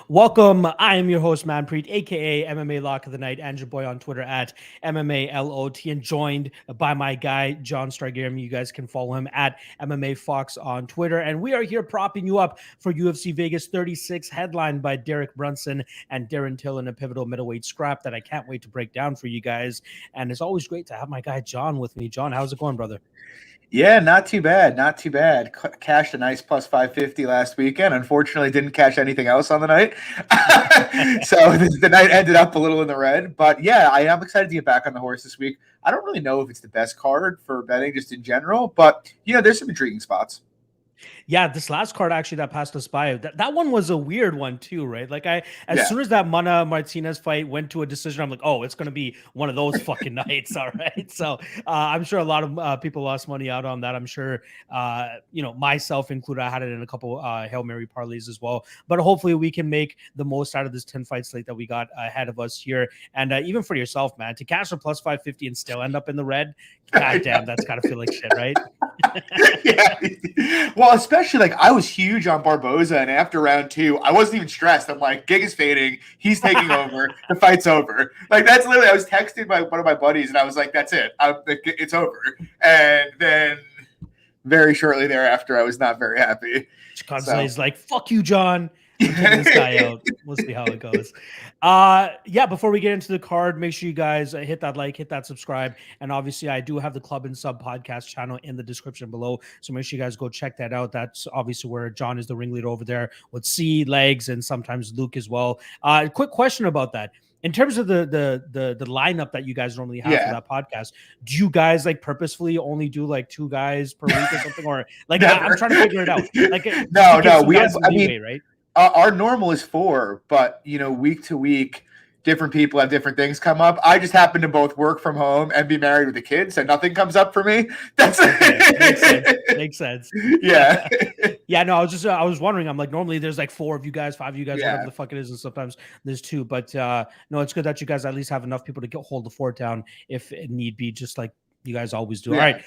Welcome. I am your host, Manpreet, aka MMA Lock of the Night, and your boy on Twitter at MMALOT, and joined by my guy, John Stargarian. You guys can follow him at MMA Fox on Twitter. And we are here propping you up for UFC Vegas 36, headlined by Derek Brunson and Darren Till in a pivotal middleweight scrap that I can't wait to break down for you guys. And it's always great to have my guy, John, with me. John, how's it going, brother? Yeah, not too bad. Not too bad. Cashed a nice plus 550 last weekend. Unfortunately, didn't cash anything else on the night. So the night ended up a little in the red. But yeah, I am excited to get back on the horse this week. I don't really know if it's the best card for betting just in general, but there's some intriguing spots. Yeah, this last card actually that passed us by, that one was a weird one too, right? Like as soon as that Mana Martinez fight went to a decision, I'm like, oh, it's going to be one of those fucking nights. All right. So I'm sure a lot of people lost money out on that. I'm sure, myself included, I had it in a couple Hail Mary parlays as well, but hopefully we can make the most out of this 10 fight slate that we got ahead of us here. And even for yourself, man, to cash a plus 550 and still end up in the red, god damn, that's got to feel like shit, right? Yeah. Well, especially like I was huge on Barboza, and after round 2, I wasn't even stressed. I'm like, gig is fading, he's taking over, the fight's over. Like that's literally, I was texting one of my buddies, and I was like, that's it, it's over. And then very shortly thereafter, I was not very happy. He's like, fuck you, John. I'm taking this guy out. We'll see how it goes. Before we get into the card, make sure you guys hit that like, hit that subscribe. And obviously, I do have the Club and Sub podcast channel in the description below. So make sure you guys go check that out. That's obviously where John is the ringleader over there with C, Legs, and sometimes Luke as well. Quick question about that. In terms of the lineup that you guys normally have for that podcast, do you guys like purposefully only do like 2 guys per week or something? Or like, I'm trying to figure it out. Like, no, we have, right? Our normal is 4, but week to week, different people have different things come up. I just happen to both work from home and be married with a kid, so nothing comes up for me. That's makes sense. Yeah. Yeah, no, I was wondering. I'm like, normally there's like 4 of you guys, 5 of you guys, whatever the fuck it is, and sometimes there's 2. But no, it's good that you guys at least have enough people to hold the fort down if it need be, just like you guys always do. All right.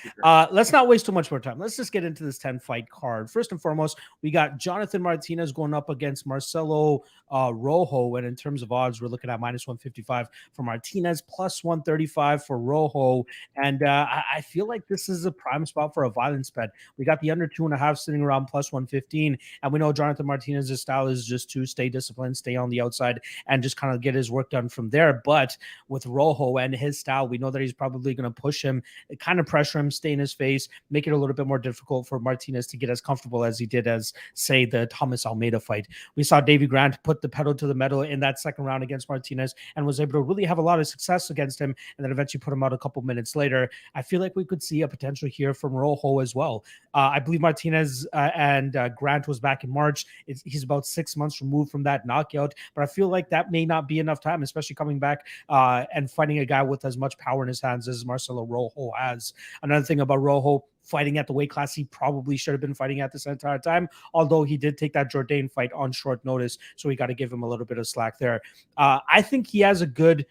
Let's not waste too much more time. Let's just get into this 10 fight card. First and foremost, we got Jonathan Martinez going up against Marcelo Rojo. And in terms of odds, we're looking at minus 155 for Martinez, plus 135 for Rojo. And I feel like this is a prime spot for a violence bet. We got the under 2.5 sitting around plus 115. And we know Jonathan Martinez's style is just to stay disciplined, stay on the outside, and just kind of get his work done from there. But with Rojo and his style, we know that he's probably going to push him, kind of pressure him, stay in his face, make it a little bit more difficult for Martinez to get as comfortable as he did as, say, the Thomas Almeida fight. We saw Davy Grant put the pedal to the metal in that second round against Martinez and was able to really have a lot of success against him, and then eventually put him out a couple minutes later. I feel like we could see a potential here from Rojo as well. I believe Martinez and Grant was back in March. He's about 6 months removed from that knockout, but I feel like that may not be enough time, especially coming back and fighting a guy with as much power in his hands as Marcelo Rojo has. Another thing about Rojo, fighting at the weight class he probably should have been fighting at this entire time, although he did take that Jourdain fight on short notice, so we got to give him a little bit of slack there. I think he has a good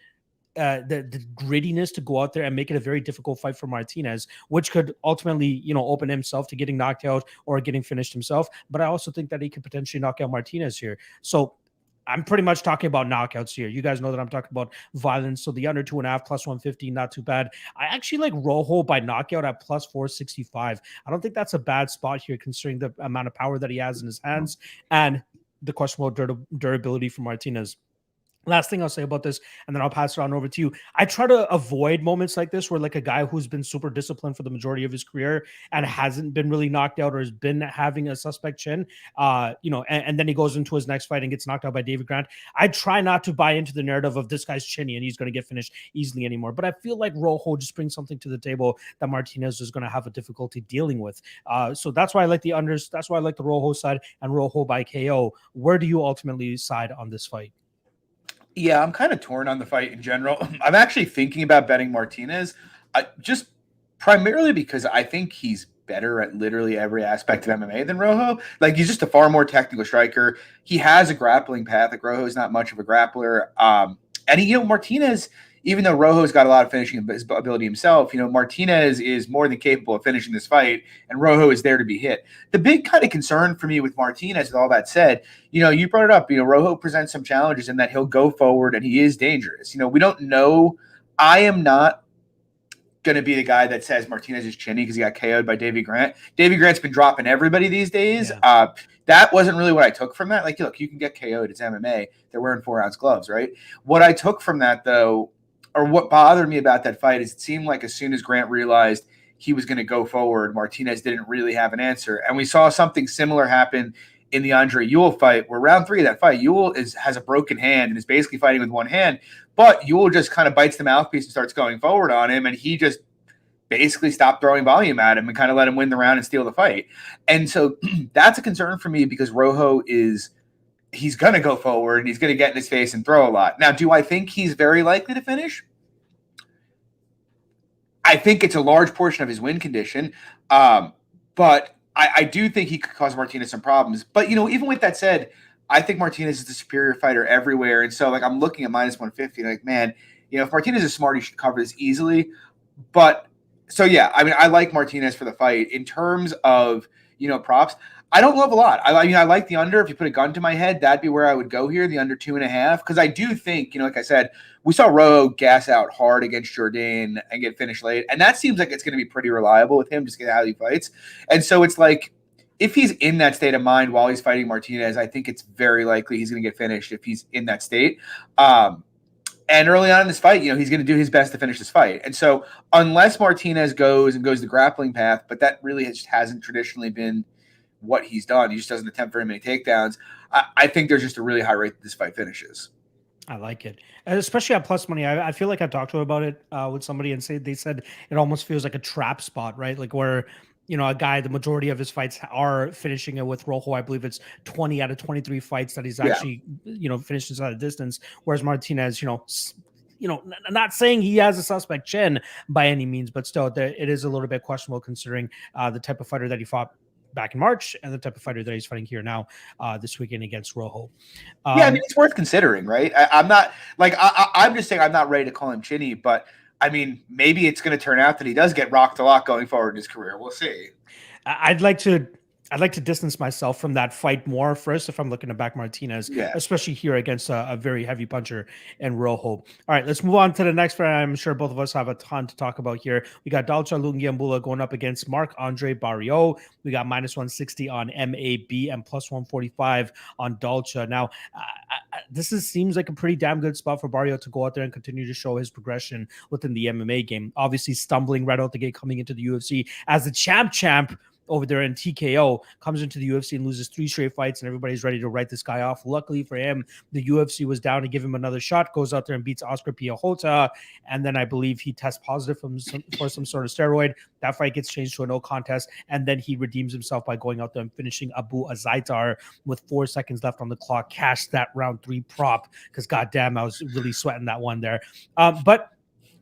the grittiness to go out there and make it a very difficult fight for Martinez, which could ultimately, open himself to getting knocked out or getting finished himself. But I also think that he could potentially knock out Martinez here. So I'm pretty much talking about knockouts here. You guys know that I'm talking about violence. So the under 2.5 plus 150, not too bad. I actually like Rojo by knockout at plus 465. I don't think that's a bad spot here, considering the amount of power that he has in his hands and the questionable durability for Martinez. Last thing I'll say about this, and then I'll pass it on over to you. I try to avoid moments like this where like a guy who's been super disciplined for the majority of his career and hasn't been really knocked out or has been having a suspect chin, and then he goes into his next fight and gets knocked out by David Grant. I try not to buy into the narrative of this guy's chinny and he's going to get finished easily anymore. But I feel like Rojo just brings something to the table that Martinez is going to have a difficulty dealing with. So that's why I like the unders. That's why I like the Rojo side and Rojo by KO. Where do you ultimately side on this fight? Yeah, I'm kind of torn on the fight in general. I'm actually thinking about betting Martinez, just primarily because I think he's better at literally every aspect of MMA than Rojo. Like, he's just a far more technical striker. He has a grappling path. Like, Rojo's not much of a grappler. And Martinez, even though Rojo's got a lot of finishing ability himself, Martinez is more than capable of finishing this fight, and Rojo is there to be hit. The big kind of concern for me with Martinez, with all that said, you brought it up, Rojo presents some challenges in that he'll go forward and he is dangerous. We don't know. I am not going to be the guy that says Martinez is chinny because he got KO'd by Davey Grant. Davey Grant's been dropping everybody these days. Yeah. That wasn't really what I took from that. Like, look, you can get KO'd. It's MMA. They're wearing 4-ounce gloves, right? What I took from that, though, or what bothered me about that fight is it seemed like as soon as Grant realized he was going to go forward, Martinez didn't really have an answer. And we saw something similar happen in the Andre Ewell fight, where round 3 of that fight, Ewell has a broken hand and is basically fighting with one hand, but Ewell just kind of bites the mouthpiece and starts going forward on him, and he just basically stopped throwing volume at him and kind of let him win the round and steal the fight. And so that's a concern for me because Rojo he's going to go forward and he's going to get in his face and throw a lot. Now, do I think he's very likely to finish? I think it's a large portion of his win condition, but I do think he could cause Martinez some problems. But, even with that said, I think Martinez is the superior fighter everywhere. And so, I'm looking at minus 150, like, man, if Martinez is smart, he should cover this easily. But, so, yeah, I like Martinez for the fight. In terms of, props, I don't love a lot. I like the under. If you put a gun to my head, that'd be where I would go here, the under 2.5. Because I do think, like I said, we saw Rojo gas out hard against Jourdain and get finished late. And that seems like it's going to be pretty reliable with him, just get how he fights. And so it's like, if he's in that state of mind while he's fighting Martinez, I think it's very likely he's going to get finished if he's in that state. And early on in this fight, he's going to do his best to finish this fight. And so unless Martinez goes the grappling path, but that really just hasn't traditionally been what he's done. He just doesn't attempt very many takedowns. I think there's just a really high rate that this fight finishes. I like it, especially at plus money. I feel like I talked to him about it with somebody and they said it almost feels like a trap spot, right? Like where, a guy, the majority of his fights are finishing it with Rojo. I believe it's 20 out of 23 fights that he's actually, finished inside a distance. Whereas Martinez, not saying he has a suspect chin by any means, but still it is a little bit questionable considering the type of fighter that he fought back in March and the type of fighter that he's fighting here now this weekend against Rojo. It's worth considering, right? I'm not like I'm just saying I'm not ready to call him chinny, but maybe it's going to turn out that he does get rocked a lot going forward in his career. We'll see. I'd like to distance myself from that fight more first if I'm looking to back Martinez, especially here against a very heavy puncher and Rojo. All right, let's move on to the next fight. I'm sure both of us have a ton to talk about here. We got Dalcha Lungiambula going up against Marc-Andre Barriault. We got minus 160 on MAB and plus 145 on Dalcha. Now, this seems like a pretty damn good spot for Barriault to go out there and continue to show his progression within the MMA game. Obviously, stumbling right out the gate coming into the UFC as the champ over there in TKO, comes into the UFC and loses 3 straight fights, and everybody's ready to write this guy off. Luckily for him, the UFC was down to give him another shot, goes out there and beats Oscar Piechota, and then I believe he tests positive for some sort of steroid. That fight gets changed to a no contest, and then he redeems himself by going out there and finishing Abu Azaitar with 4 seconds left on the clock. Cashed that round 3 prop, because goddamn, I was really sweating that one there. But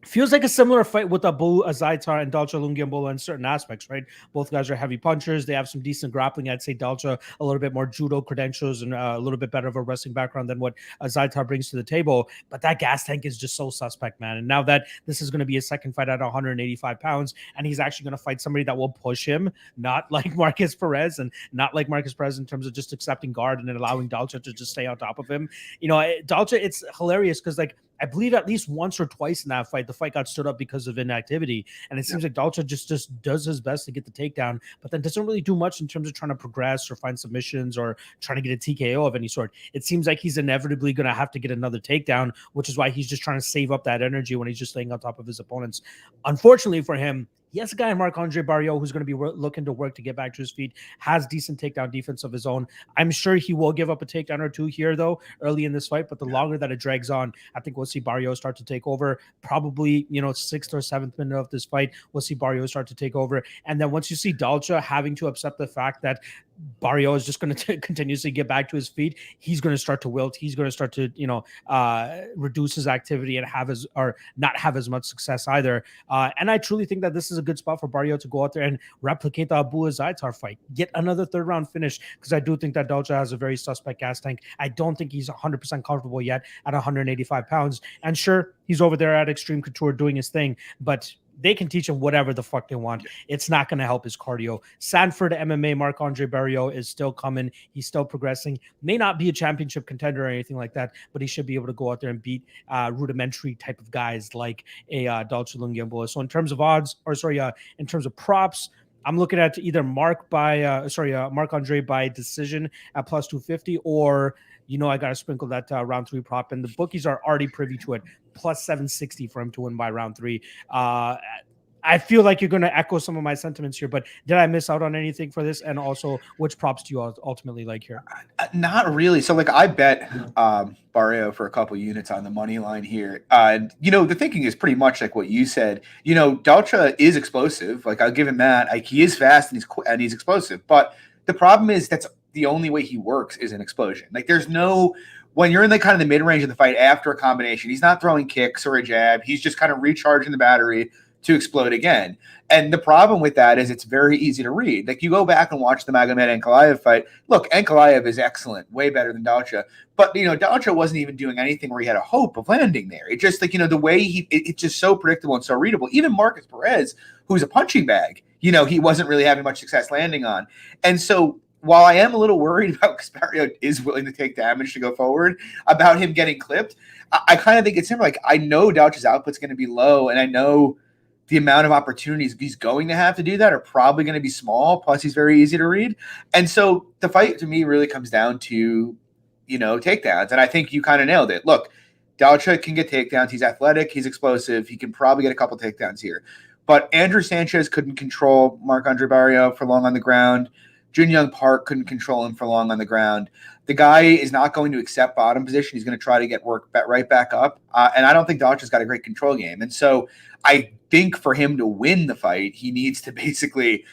feels like a similar fight with Abu Azaitar and Dalcha Lungiambula in certain aspects, right? Both guys are heavy punchers. They have some decent grappling. I'd say Dalcha a little bit more judo credentials and a little bit better of a wrestling background than what Azaitar brings to the table. But that gas tank is just so suspect, man. And now that this is going to be his second fight at 185 pounds, and he's actually going to fight somebody that will push him, not like Marcus Perez and not like Marcus Perez in terms of just accepting guard and then allowing Dalcha to just stay on top of him. Dalcha, it's hilarious because I believe at least once or twice in that fight, the fight got stood up because of inactivity. And it seems like Dalcha just does his best to get the takedown, but then doesn't really do much in terms of trying to progress or find submissions or trying to get a TKO of any sort. It seems like he's inevitably going to have to get another takedown, which is why he's just trying to save up that energy when he's just laying on top of his opponents. Unfortunately for him, he has a guy, Marc-Andre Barriault, who's going to be looking to work to get back to his feet, has decent takedown defense of his own. I'm sure he will give up a takedown or two here, though, early in this fight. But the longer that it drags on, I think we'll see Barriault start to take over. Probably, 6th or 7th minute of this fight, we'll see Barriault start to take over. And then once you see Dalcha having to accept the fact that Barriault is just going to continuously get back to his feet. He's going to start to wilt. He's going to start to, reduce his activity and not have as much success either. And I truly think that this is a good spot for Barriault to go out there and replicate the Abdullah Zaitar fight, get another third round finish, because I do think that Dalcha has a very suspect gas tank. I don't think he's 100% comfortable yet at 185 pounds. And sure, he's over there at Extreme Couture doing his thing, but they can teach him whatever the fuck they want. It's not going to help his cardio. Sanford MMA, Marc-Andre Barriault is still coming. He's still progressing. May not be a championship contender or anything like that, but he should be able to go out there and beat rudimentary type of guys like a Dalcha Lungiambula. So in terms of odds, in terms of props, I'm looking at either Marc-Andre by decision at plus 250, or I got to sprinkle that round 3 prop, and the bookies are already privy to it. Plus 760 for him to win by round 3. I feel like you're going to echo some of my sentiments here, but did I miss out on anything for this? And also, which props do you ultimately like here? Not really. So, I bet Barriault for a couple units on the money line here. And, the thinking is pretty much like what you said. Dalcha is explosive. I'll give him that. He is fast and he's explosive. But the problem is that's the only way he works is an explosion. There's no... When you're in the kind of the mid-range of the fight after a combination, he's not throwing kicks or a jab. He's just kind of recharging the battery to explode again. And the problem with that is it's very easy to read. You go back and watch the Magomed Ankalaev fight. Look, Ankalaev is excellent, way better than Dalcha. But, Dalcha wasn't even doing anything where he had a hope of landing there. It just, the way it's just so predictable and so readable. Even Marcus Perez, who's a punching bag, he wasn't really having much success landing on. And so, while I am a little worried about because Barriault is willing to take damage to go forward, about him getting clipped, I kind of think it's similar. I know Dalcha's output's going to be low, and I know the amount of opportunities he's going to have to do that are probably going to be small, plus he's very easy to read. And so the fight, to me, really comes down to, takedowns, and I think you kind of nailed it. Look, Dalcha can get takedowns. He's athletic. He's explosive. He can probably get a couple takedowns here. But Andrew Sanchez couldn't control Marc-Andre Barriault for long on the ground. Jun Young Park couldn't control him for long on the ground. The guy is not going to accept bottom position. He's going to try to get work right back up. And I don't think Dalcha's got a great control game. And so I think for him to win the fight, he needs to basically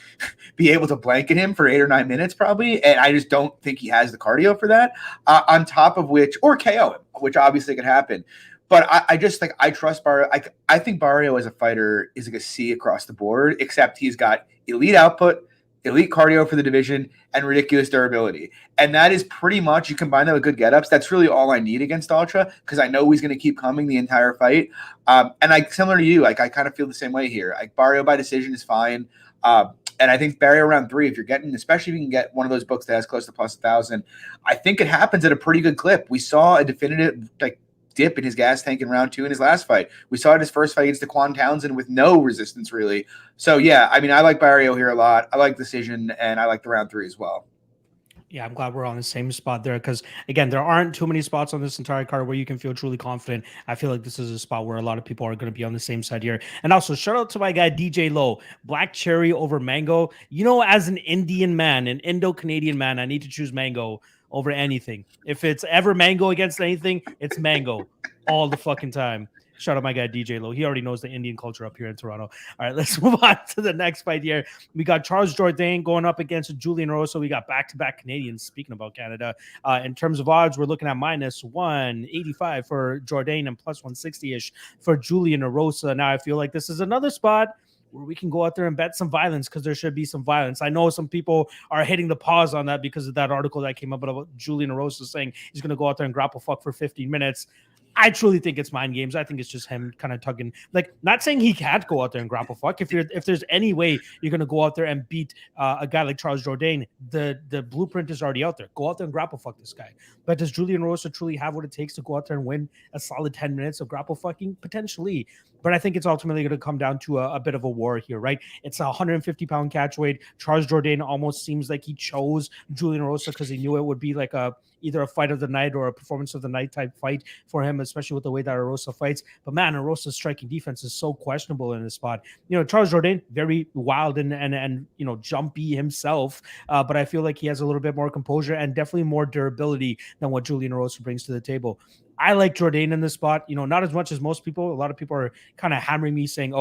be able to blanket him for 8 or 9 minutes probably. And I just don't think he has the cardio for that. On top of which, or KO him, which obviously could happen. But I just I trust Barriault. I think Barriault as a fighter is a C across the board, except he's got elite output, elite cardio for the division, and ridiculous durability. And that is pretty much, you combine that with good get-ups, that's really all I need against Dalcha, because I know he's going to keep coming the entire fight. And similar to you, I kind of feel the same way here. Barriault by decision is fine. And I think Barriault round 3, if you're getting, especially if you can get one of those books that has close to plus 1,000, I think it happens at a pretty good clip. We saw a definitive dip in his gas tank in round 2 in his last fight. We saw it in his first fight against Daquan Townsend with no resistance, really. So, yeah, I like Barriault here a lot. I like decision, and I like the round 3 as well. Yeah, I'm glad we're on the same spot there because, again, there aren't too many spots on this entire card where you can feel truly confident. I feel like this is a spot where a lot of people are going to be on the same side here. And also, shout out to my guy, DJ Low. Black cherry over mango. As an Indian man, an Indo-Canadian man, I need to choose mango over anything. If it's ever mango against anything, it's mango all the fucking time. Shout out my guy DJ Low. He already knows the Indian culture up here in Toronto. All right, let's move on to the next fight here. We got Charles Jourdain going up against Julian Erosa. We got back-to-back Canadians. Speaking about Canada, in terms of odds, we're looking at minus 185 for Jourdain and plus 160-ish for Julian Erosa. Now I feel like this is another spot where we can go out there and bet some violence because there should be some violence. I know some people are hitting the pause on that because of that article that came up about Julian Erosa saying he's going to go out there and grapple fuck for 15 minutes. I truly think it's mind games. I think it's just him kind of tugging, not saying he can't go out there and grapple fuck. If there's any way you're going to go out there and beat a guy like Charles Jourdain, the blueprint is already out there. Go out there and grapple fuck this guy. But does Julian Erosa truly have what it takes to go out there and win a solid 10 minutes of grapple fucking? Potentially. But I think it's ultimately going to come down to a bit of a war here, right? It's a 150-pound catch weight. Charles Jourdain almost seems like he chose Julian Erosa because he knew it would be like either a fight of the night or a performance of the night type fight for him, especially with the way that Erosa fights. But man, Erosa's striking defense is so questionable in this spot. Charles Jourdain, very wild and jumpy himself. But I feel like he has a little bit more composure and definitely more durability than what Julian Erosa brings to the table. I like Jourdain in this spot, not as much as most people. A lot of people are kind of hammering me saying,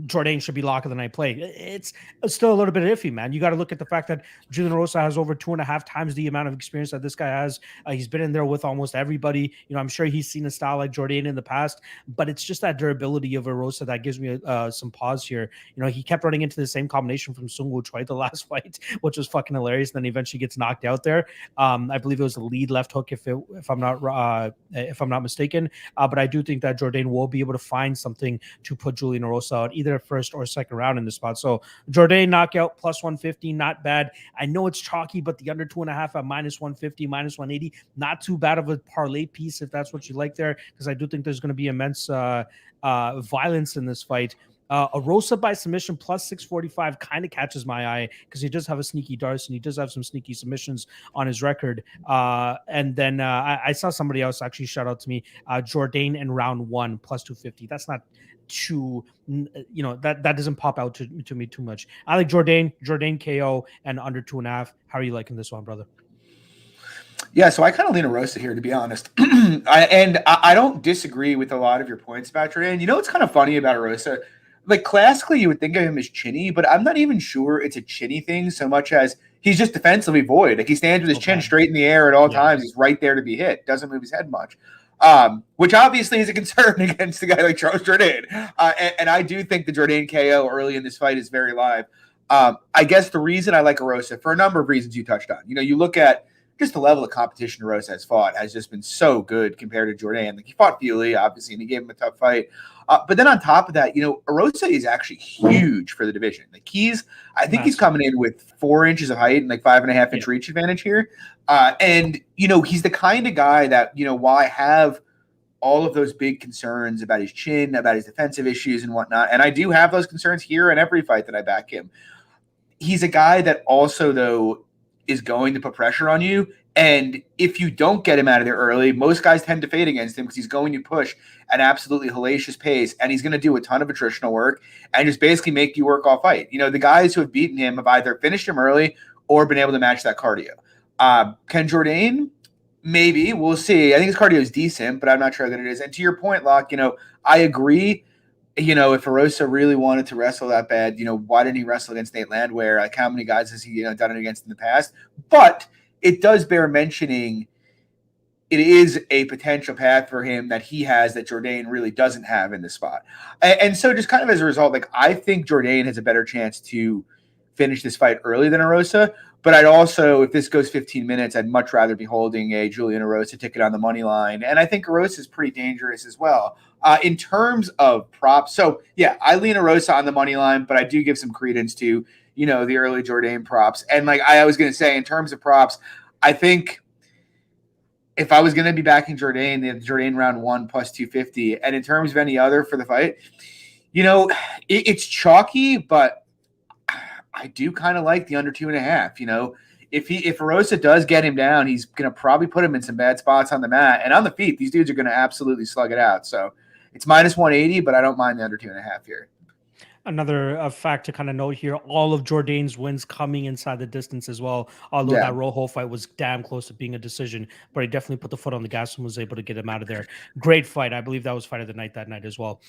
Jourdain should be lock of the night play. It's still a little bit iffy, man. You got to look at the fact that Julian Erosa has over 2.5 times the amount of experience that this guy has. He's been in there with almost everybody. I'm sure he's seen a style like Jourdain in the past, but it's just that durability of Erosa that gives me some pause here. He kept running into the same combination from Sung Woo Choi the last fight, which was fucking hilarious. Then he eventually gets knocked out there. I believe it was a lead left hook, if I'm not mistaken. But I do think that Jourdain will be able to find something to put Julian Erosa out, either first or second round in this spot. So Jourdain knockout plus 150, not bad. I know it's chalky, but the under 2.5 at minus 150, minus 180, not too bad of a parlay piece if that's what you like there, because I do think there's going to be immense violence in this fight. Erosa by submission plus 645 kind of catches my eye because he does have a sneaky darts and he does have some sneaky submissions on his record. And then I saw somebody else actually shout out to me, Jourdain in round 1 plus 250. That's not too, that doesn't pop out to me too much. I like Jourdain KO and under 2.5. How are you liking this one, brother? Yeah, so I kind of lean Erosa here, to be honest. I don't disagree with a lot of your points about Jourdain. What's kind of funny about Erosa? Like, classically, you would think of him as chinny, but I'm not even sure it's a chinny thing so much as he's just defensively void. Like, he stands with his chin straight in the air at all times. He's right there to be hit. Doesn't move his head much, which obviously is a concern against a guy like Charles Jourdain. And I do think the Jourdain KO early in this fight is very live. I guess the reason I like Erosa, for a number of reasons you touched on. You look at just the level of competition Erosa has fought has just been so good compared to Jourdain. Like, he fought Fili, obviously, and he gave him a tough fight. But then on top of that, Erosa is actually huge for the division. Like, I think he's coming in with 4 inches of height and like 5.5 inch reach advantage here. And he's the kind of guy that, while I have all of those big concerns about his chin, about his defensive issues and whatnot, and I do have those concerns here in every fight that I back him, he's a guy that also, though, is going to put pressure on you. And if you don't get him out of there early, most guys tend to fade against him because he's going to push at absolutely hellacious pace, and he's going to do a ton of attritional work and just basically make you work all fight. The guys who have beaten him have either finished him early or been able to match that cardio. Can Jourdain? Maybe. We'll see. I think his cardio is decent, but I'm not sure that it is. And to your point, Locke, I agree. If Erosa really wanted to wrestle that bad, why didn't he wrestle against Nate Landwehr? Like, how many guys has he done it against in the past? But it does bear mentioning it is a potential path for him that he has that Jourdain really doesn't have in this spot. And so just kind of as a result, like, I think Jourdain has a better chance to finish this fight early than Erosa. But I'd also, if this goes 15 minutes, I'd much rather be holding a Julian Erosa ticket on the money line. And I think Erosa is pretty dangerous as well. In terms of props, so yeah, I lean Erosa on the money line, but I do give some credence to, the early Jourdain props. And like I was going to say, in terms of props, I think if I was going to be backing Jourdain, the Jourdain round 1 plus 250. And in terms of any other for the fight, it's chalky, but I do kind of like the under 2.5. If Erosa does get him down, he's going to probably put him in some bad spots on the mat. And on the feet, these dudes are going to absolutely slug it out. So it's minus 180, but I don't mind the under 2.5 here. Another fact to kind of note here, all of Jourdain's wins coming inside the distance as well. Although that Rojo fight was damn close to being a decision, but he definitely put the foot on the gas and was able to get him out of there. Great fight. I believe that was fight of the night that night as well.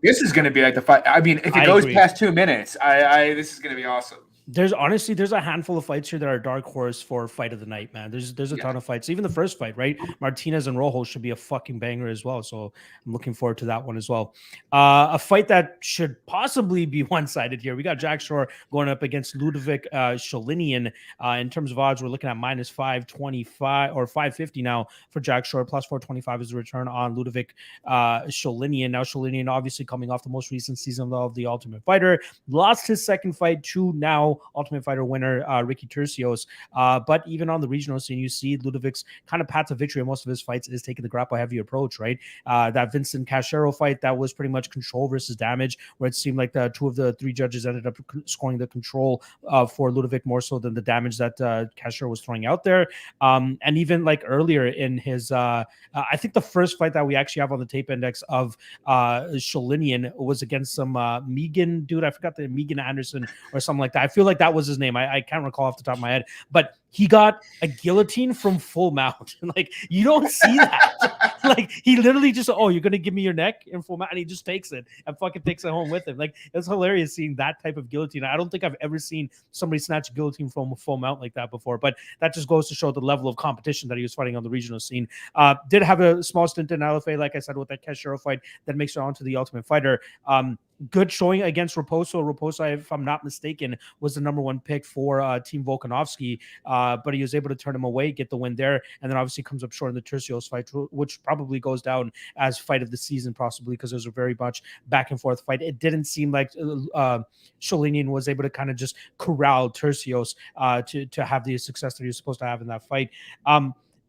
This is going to be like the fight. I mean, if it goes past 2 minutes, this is going to be awesome. There's a handful of fights here that are dark horse for fight of the night, man. There's a ton of fights. Even the first fight, right? Martinez and Rojo should be a fucking banger as well. So I'm looking forward to that one as well. A fight that should possibly be one-sided here. We got Jack Shore going up against Ludovic Sholinian. In terms of odds, we're looking at minus 525 or 550 now for Jack Shore. Plus 425 is the return on Ludovic Sholinian. Now Sholinian obviously coming off the most recent season of the Ultimate Fighter. Lost his second fight to now Ultimate Fighter winner Ricky Tercios. But even on the regional scene, you see Ludovic's kind of path to victory in most of his fights is taking the grapple heavy approach, right? That Vincent Cachero fight, that was pretty much control versus damage, where it seemed like the 2 of the 3 judges ended up scoring the control for Ludovic more so than the damage that Cachero was throwing out there. And even like earlier in his, I think the first fight that we actually have on the tape index of Sholinian was against some Megan dude. I forgot the Megan Anderson or something like that. I feel like that was his name. I can't recall off the top of my head, but he got a guillotine from full mount. Like, you don't see that. Like, he literally just, oh, you're gonna give me your neck in full mount, and he just takes it and fucking takes it home with him. Like, it's hilarious seeing that type of guillotine. I don't think I've ever seen somebody snatch a guillotine from a full mount like that before, but that just goes to show the level of competition that he was fighting on the regional scene. Did have a small stint in LFA, like I said, with that Keshiro fight that makes it onto the Ultimate Fighter. Good showing against Raposo. Raposo, if I'm not mistaken, was the number 1 pick for Team Volkanovski, but he was able to turn him away, get the win there, and then obviously comes up short in the Turcios fight, which probably goes down as fight of the season, possibly because it was a very much back and forth fight. It didn't seem like Sholinian was able to kind of just corral Turcios to have the success that he was supposed to have in that fight.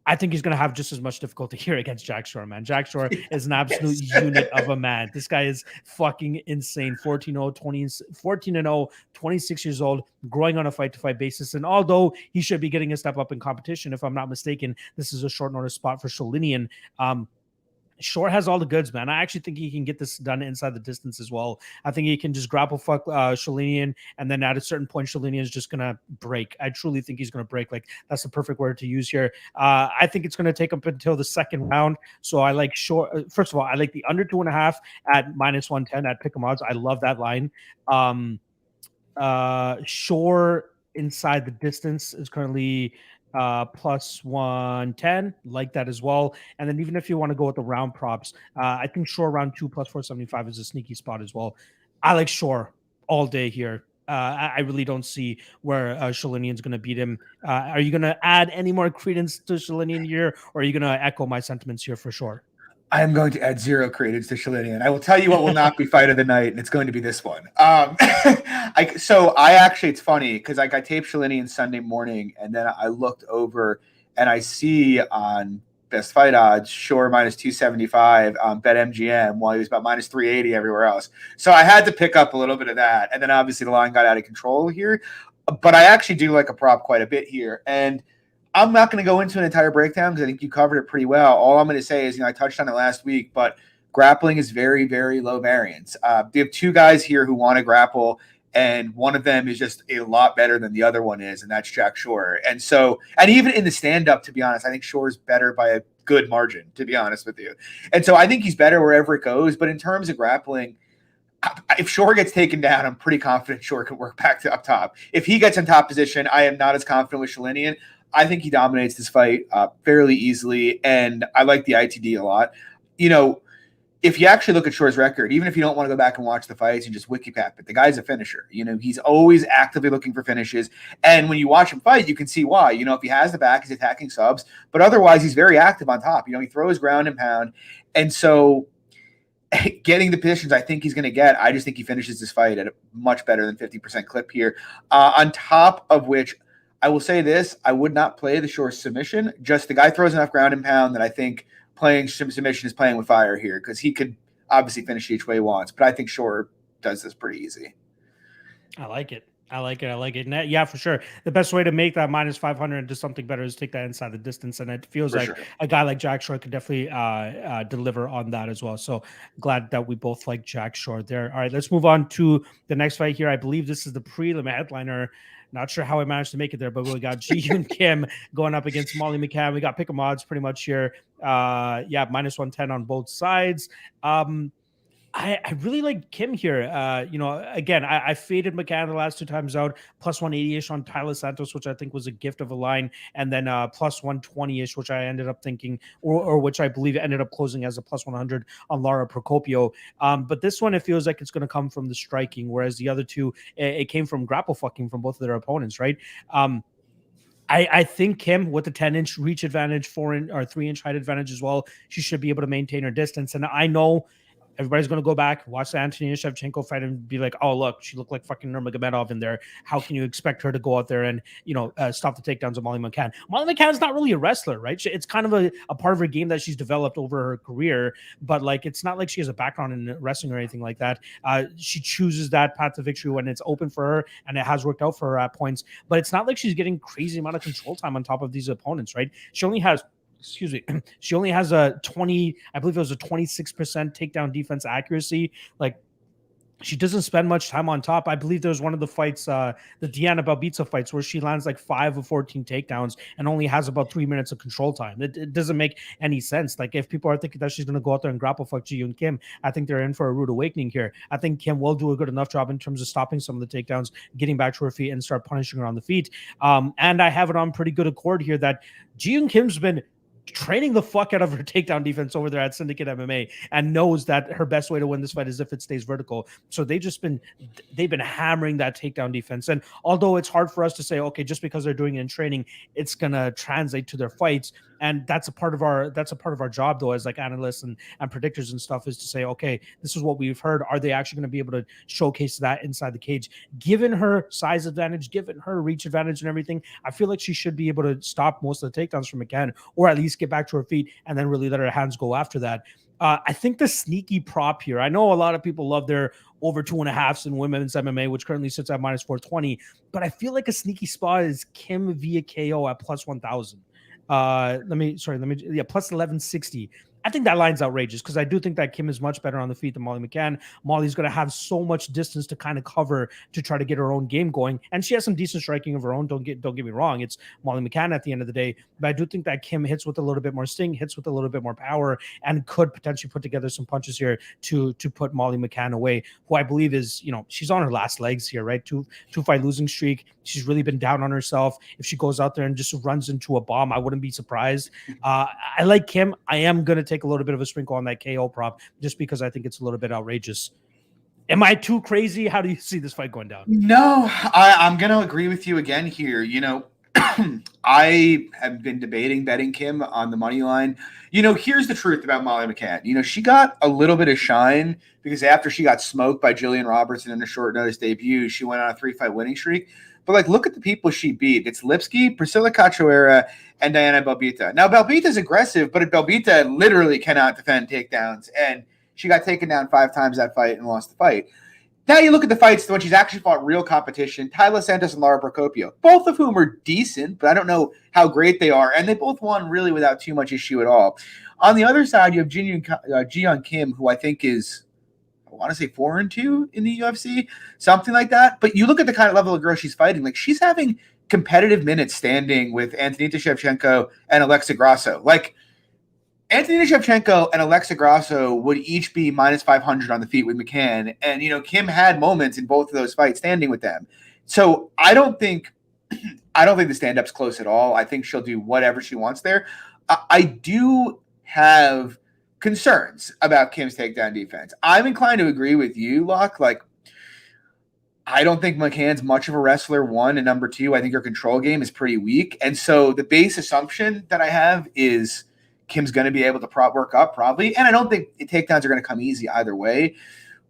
I think he's going to have just as much difficulty here against Jack Shore, man. Jack Shore is an absolute unit of a man. This guy is fucking insane. 14-0, 26 years old, growing on a fight-to-fight basis. And although he should be getting a step up in competition, if I'm not mistaken, this is a short notice spot for Sholinian. Shore has all the goods, man. I actually think he can get this done inside the distance as well. I think he can just grapple fuck Sholinian, and then at a certain point, Sholinian is just going to break. I truly think he's going to break. Like, that's the perfect word to use here. I think it's going to take up until the second round. So I like Shore. First of all, I like the under 2.5 at -110 at pick 'em odds. I love that line. Shore inside the distance is currently +110, like that as well. And then even if you want to go with the round props, I think Shore round 2 +475 is a sneaky spot as well. I like Shore all day here. I really don't see where Sholinian's going to beat him. Are you going to add any more credence to Sholinian here, or are you going to echo my sentiments here for sure? I am going to add 0 credence to Sholinian. I will tell you what will not be fight of the night, and it's going to be this one. So I actually, it's funny because I taped Sholinian Sunday morning, and then I looked over and I see on Best Fight Odds Shore -275 on BetMGM, while he was about -380 everywhere else. So I had to pick up a little bit of that, and then obviously the line got out of control here. But I actually do like a prop quite a bit here, and I'm not going to go into an entire breakdown because I think you covered it pretty well. All I'm going to say is, I touched on it last week, but grappling is very, very low variance. They have 2 guys here who want to grapple, and one of them is just a lot better than the other one is, and that's Jack Shore. And even in the stand-up, to be honest, I think Shore's better by a good margin, to be honest with you. And so I think he's better wherever it goes. But in terms of grappling, if Shore gets taken down, I'm pretty confident Shore can work back to up top. If he gets in top position, I am not as confident with Sholinian. I think he dominates this fight fairly easily, and I like the ITD a lot. If you actually look at Shore's record, even if you don't want to go back and watch the fights and just wiki cap it, the guy's a finisher. He's always actively looking for finishes, and when you watch him fight, you can see why. If he has the back, he's attacking subs, but otherwise, he's very active on top. He throws ground and pound, and so getting the positions I think he's going to get, I just think he finishes this fight at a much better than 50% clip here. On top of which, I will say this, I would not play the Shore submission. Just the guy throws enough ground and pound that I think playing submission is playing with fire here, because he could obviously finish each way he wants. But I think Shore does this pretty easy. I like it. And that, yeah, for sure. The best way to make that -500 into something better is take that inside the distance. And it feels like a guy like Jack Shore could definitely deliver on that as well. So glad that we both like Jack Shore there. All right, let's move on to the next fight here. I believe this is the prelim headliner. Not sure how I managed to make it there, but we got Ji-Yoon Kim going up against Molly McCann. We got pick 'em odds pretty much here. -110 on both sides. I really like Kim here. Again, I faded McCann the last 2 times out, +180-ish on Tyler Santos, which I think was a gift of a line, and then +120-ish, which I ended up thinking, or which I believe ended up closing as a +100 on Lara Procopio. But this one, it feels like it's going to come from the striking, whereas the other 2, it came from grapple fucking from both of their opponents, right? I think Kim, with the 10-inch reach advantage, 3-inch height advantage as well, she should be able to maintain her distance. And I know everybody's going to go back, watch the Antonina Shevchenko fight and be like, oh, look, she looked like fucking Nurmagomedov in there. How can you expect her to go out there and, stop the takedowns of Molly McCann? Molly McCann's not really a wrestler, right? It's kind of a part of her game that she's developed over her career, but it's not like she has a background in wrestling or anything like that. She chooses that path to victory when it's open for her, and it has worked out for her at points, but it's not like she's getting crazy amount of control time on top of these opponents, right? She only has a 20, I believe it was a 26% takedown defense accuracy. she doesn't spend much time on top. I believe there's one of the fights, the Deanna Belbita fights, where she lands like 5 of 14 takedowns and only has about 3 minutes of control time. It doesn't make any sense. Like, if people are thinking that she's going to go out there and grapple fuck Ji Yoon Kim, I think they're in for a rude awakening here. I think Kim will do a good enough job in terms of stopping some of the takedowns, getting back to her feet, and start punishing her on the feet. And I have it on pretty good accord here that Ji Yoon Kim's been training the fuck out of her takedown defense over there at Syndicate MMA, and knows that her best way to win this fight is if it stays vertical. So they've been hammering that takedown defense. And although it's hard for us to say, okay, just because they're doing it in training, it's gonna translate to their fights. And that's a part of our job, though, as like analysts and predictors and stuff, is to say, okay, this is what we've heard. Are they actually going to be able to showcase that inside the cage? Given her size advantage, given her reach advantage and everything, I feel like she should be able to stop most of the takedowns from McCann, or at least get back to her feet and then really let her hands go after that. I think the sneaky prop here, I know a lot of people love their over 2.5s in women's MMA, which currently sits at minus 420, but I feel like a sneaky spot is Kim via KO at plus 1,000. Plus 1160. I think that line's outrageous, because I do think that Kim is much better on the feet than Molly McCann. Molly's going to have so much distance to kind of cover to try to get her own game going, and she has some decent striking of her own. Don't get me wrong, it's Molly McCann at the end of the day, but I do think that Kim hits with a little bit more sting, hits with a little bit more power, and could potentially put together some punches here to put Molly McCann away, who I believe is, she's on her last legs here, right? Two fight losing streak. She's really been down on herself. If she goes out there and just runs into a bomb, I wouldn't be surprised. I like Kim. I am going to take a little bit of a sprinkle on that KO prop, just because I think it's a little bit outrageous. Am I too crazy? How do you see this fight going down? No, I'm going to agree with you again here. I have been debating betting Kim on the money line. Here's the truth about Molly McCann. She got a little bit of shine because after she got smoked by Jillian Robertson in a short notice debut, she went on a 3-fight winning streak. But look at the people she beat. It's Lipsky, Priscilla Cachoeira, and Diana Belbita. Now, Belbita's aggressive, but Belbita literally cannot defend takedowns. And she got taken down 5 times that fight and lost the fight. Now you look at the fights when she's actually fought real competition, Tyler Santos and Lara Procopio, both of whom are decent, but I don't know how great they are. And they both won really without too much issue at all. On the other side, you have Ji Yoon Kim, who I think is, I want to say 4-2 in the UFC, something like that. But you look at the kind of level of girl she's fighting, like she's having competitive minutes standing with Antonina Shevchenko and Alexa Grasso. Like Antonina Shevchenko and Alexa Grasso would each be minus 500 on the feet with McCann. And, Kim had moments in both of those fights standing with them. So I don't think the stand-up's close at all. I think she'll do whatever she wants there. I do have concerns about Kim's takedown defense. I'm inclined to agree with you, Locke. Like, I don't think McCann's much of a wrestler, 1, and number 2, I think her control game is pretty weak. And so the base assumption that I have is Kim's going to be able to work up probably. And I don't think takedowns are going to come easy either way.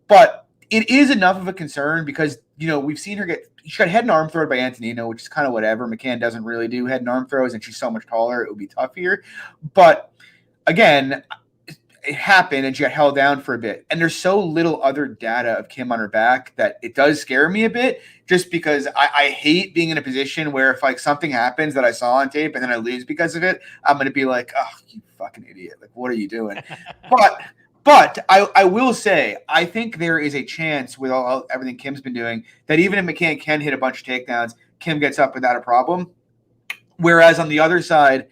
But it is enough of a concern because, we've seen her she got head and arm thrown by Antonina, which is kind of whatever. McCann doesn't really do head and arm throws, and she's so much taller, it would be tough here. But again, it happened and she got held down for a bit. And there's so little other data of Kim on her back that it does scare me a bit, just because I hate being in a position where if something happens that I saw on tape and then I lose because of it, I'm going to be like, oh, you fucking idiot. Like, what are you doing? But I will say, I think there is a chance with everything Kim's been doing that even if McCann can hit a bunch of takedowns, Kim gets up without a problem. Whereas on the other side,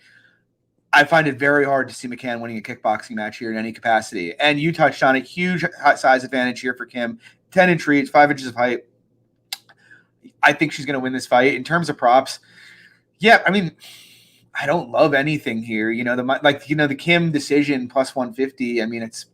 I find it very hard to see McCann winning a kickboxing match here in any capacity. And you touched on a huge size advantage here for Kim. 10 inch reach, 5 inches of height. I think she's going to win this fight. In terms of props, yeah, I mean, I don't love anything here. The Kim decision plus 150, I mean, it's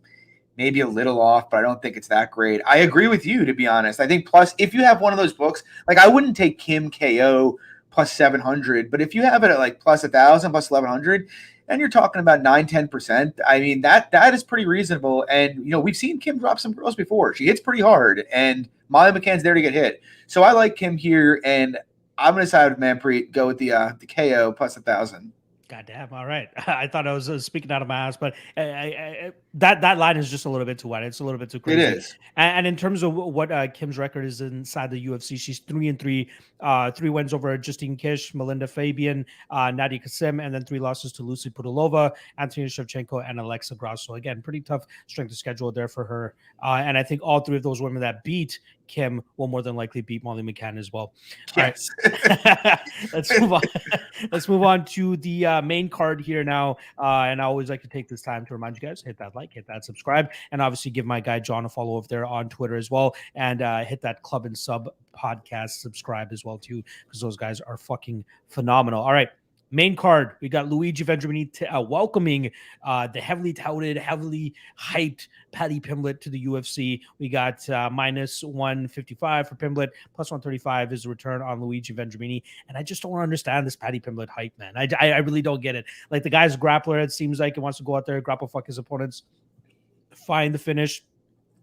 maybe a little off, but I don't think it's that great. I agree with you, to be honest. I think plus, if you have one of those books, I wouldn't take Kim KO plus 700, but if you have it at plus 1,000, plus 1,100, and you're talking about 9-10%, I mean, that is pretty reasonable. And, we've seen Kim drop some girls before. She hits pretty hard, and Molly McCann's there to get hit. So I like Kim here, and I'm going to side with Manpreet, go with the KO plus 1,000. God damn. All right. I thought I was speaking out of my ass, but that line is just a little bit too wide. It's a little bit too It crazy. is. And in terms of what Kim's record is inside the UFC, she's 3-3, 3 wins over Justine Kish, Melinda Fabian, Nadia Kasim, and then 3 losses to Lucy Pudilova, Antonia Shevchenko, and Alexa Grasso. Again, pretty tough strength of schedule there for her. And I think all 3 of those women that beat Kim will more than likely beat Molly McCann as well. Yes. All right. Let's move on. Let's move on to the main card here now. And I always like to take this time to remind you guys, hit that like, hit that subscribe, and obviously give my guy John a follow over there on Twitter as well. And hit that Club and Sub podcast subscribe as well too, because those guys are fucking phenomenal. All right. Main card, we got Luigi Vendramini welcoming the heavily touted, heavily hyped Paddy Pimblett to the UFC. We got minus 155 for Pimblett, plus 135 is the return on Luigi Vendramini. And I just don't understand this Paddy Pimblett hype, man. I really don't get it. Like, the guy's a grappler. It seems like he wants to go out there, grapple fuck his opponents, find the finish,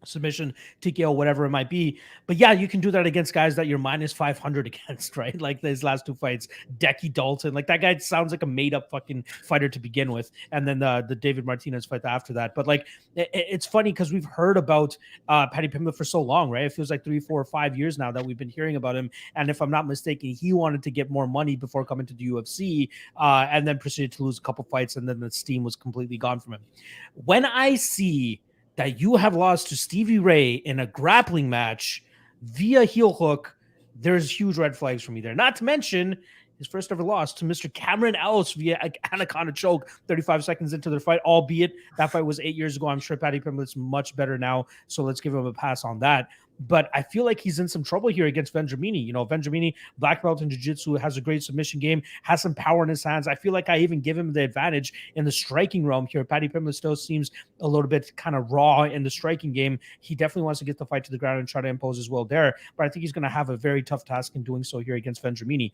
submission, TKO, whatever it might be. But yeah, you can do that against guys that you're minus 500 against, right? Like these last 2 fights, Decky Dalton, like that guy sounds like a made up fucking fighter to begin with. And then the David Martinez fight after that. But like, it's funny because we've heard about Paddy Pimblett for so long, right? It feels like 3, 4, 5 years now that we've been hearing about him. And if I'm not mistaken, he wanted to get more money before coming to the UFC, and then proceeded to lose a couple fights, and then the steam was completely gone from him. When I see that you have lost to Stevie Ray in a grappling match via heel hook, there's huge red flags for me there. Not to mention his first ever loss to Mr. Cameron Ellis via Anaconda choke 35 seconds into their fight, albeit that fight was 8 years ago. I'm sure Paddy Pimblett's much better now, so let's give him a pass on that. But I feel like he's in some trouble here against Vendramini. You know, Vendramini, black belt in jiu-jitsu, has a great submission game, has some power in his hands. I feel like I even give him the advantage in the striking realm here. Paddy Pimblett still seems a little bit kind of raw in the striking game. He definitely wants to get the fight to the ground and try to impose his will there. But I think he's going to have a very tough task in doing so here against Vendramini.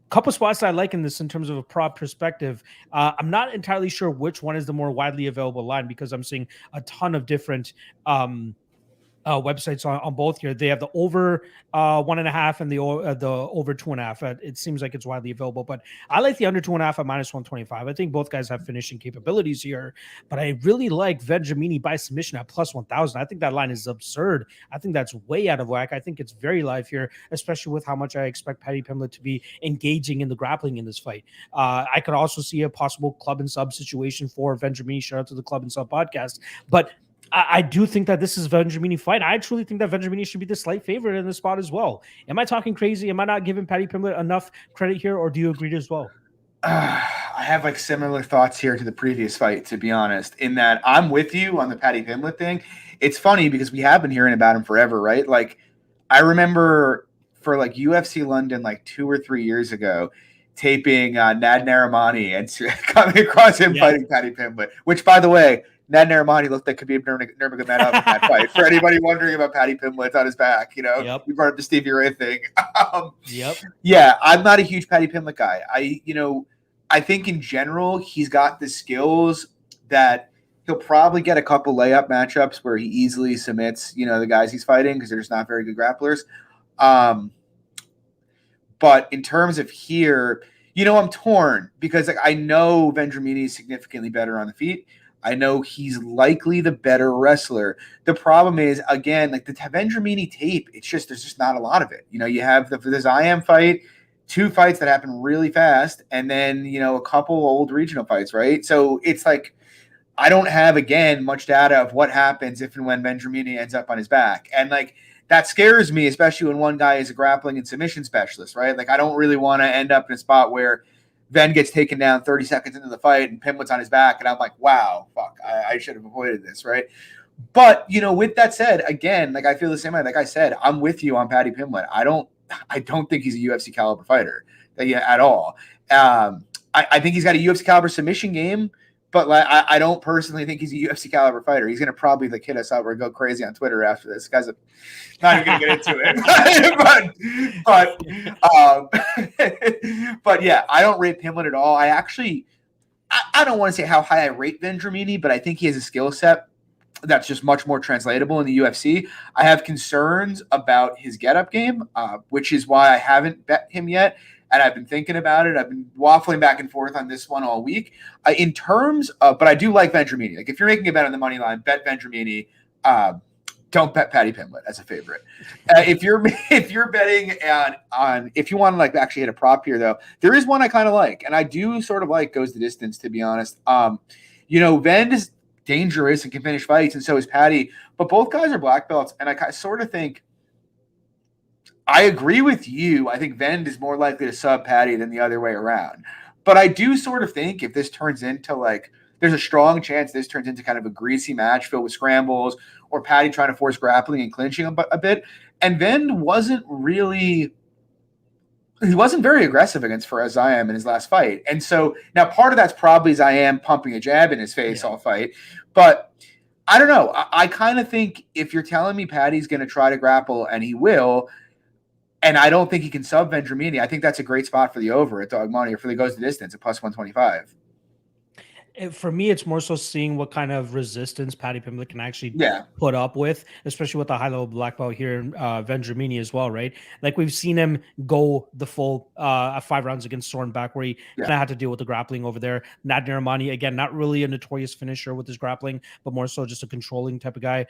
Couple spots I like in this in terms of a prop perspective. I'm not entirely sure which one is the more widely available line, because I'm seeing a ton of different websites on both here. They have the over 1.5 and the over 2.5. It seems like it's widely available, but I like the under 2.5 at minus 125. I think both guys have finishing capabilities here, but I really like Vendramini by submission at plus 1,000. I think that line is absurd. I think that's way out of whack. I think it's very live here, especially with how much I expect Paddy Pimblett to be engaging in the grappling in this fight. I could also see a possible club and sub situation for Vendramini. Shout out to the Club and Sub podcast, but I do think that this is a Vendramini fight. I truly think that Vendramini should be the slight favorite in the spot as well. Am I talking crazy? Am I not giving Paddy Pimblett enough credit here, or do you agree as well? I have like similar thoughts here to the previous fight, to be honest, in that I'm with you on the Paddy Pimblett thing. It's funny because we have been hearing about him forever, right? Like, I remember for like UFC London like 2 or 3 years ago, taping Nad Narimani and coming across him fighting Paddy Pimblett, which, by the way, Nad Narimani looked like Khabib Nurmagomedov in that fight. For anybody wondering about Paddy Pimblett on his back, you know, we brought up the Stevie Ray thing. Yeah, I'm not a huge Paddy Pimblett guy. I think in general he's got the skills that he'll probably get a couple layup matchups where he easily submits, you know, the guys he's fighting because they're just not very good grapplers. But in terms of here, you know, I'm torn because like I know Vendramini is significantly better on the feet. I know he's likely the better wrestler. The problem is, again, like the Vendramini tape, it's just there's just not a lot of it. You know, you have the Ziam fight, 2 fights that happen really fast, and then, you know, a couple old regional fights, right? So it's like I don't have, again, much data of what happens if and when Vendramini ends up on his back. And like that scares me, especially when one guy is a grappling and submission specialist, right? Like I don't really want to end up in a spot where Ven gets taken down 30 seconds into the fight and Pimblett's on his back. And I'm like, wow, fuck, I should have avoided this, right? But, you know, with that said, again, like I feel the same way. Like I said, I'm with you on Paddy Pimblett. I don't think he's a UFC caliber fighter at all. I think he's got a UFC caliber submission game, but like I don't personally think he's a UFC caliber fighter. He's going to probably like hit us up or go crazy on Twitter after this. Guy's not even going to get into it. but yeah, I don't rate Pimblett at all. I don't want to say how high I rate Vendramini, but I think he has a skill set that's just much more translatable in the UFC. I have concerns about his get-up game, which is why I haven't bet him yet. and I've been thinking about it. I've been waffling back and forth on this one all week. In terms of, but I do like Vendramini. Like if you're making a bet on the money line, bet Vendramini. Don't bet Patty Pimblett as a favorite. If you're betting on if you want to like actually hit a prop here though, there is one I kind of like, and I do sort of like goes the distance to be honest. Vend is dangerous and can finish fights, and so is Patty. But both guys are black belts, and I sort of think I agree with you. I think Vend is more likely to sub Patty than the other way around. But I do sort of think if this turns into like, there's a strong chance this turns into kind of a greasy match filled with scrambles or Patty trying to force grappling and clinching a bit. And Vend wasn't very aggressive against Fares Ziam in his last fight. And so now part of that's probably Ziam pumping a jab in his face all fight. But I don't know. I kind of think if you're telling me Patty's going to try to grapple, and he will, and I don't think he can sub Vendramini, I think that's a great spot for the over at dog money, or for the goes the distance at plus 125. For me, it's more so seeing what kind of resistance Patty Pimblett can actually put up with, especially with the high-level black belt here in Vendramini as well, right? Like we've seen him go the full 5 rounds against Sorenbach, where he kind of had to deal with the grappling over there. Nadirahmani, again, not really a notorious finisher with his grappling, but more so just a controlling type of guy.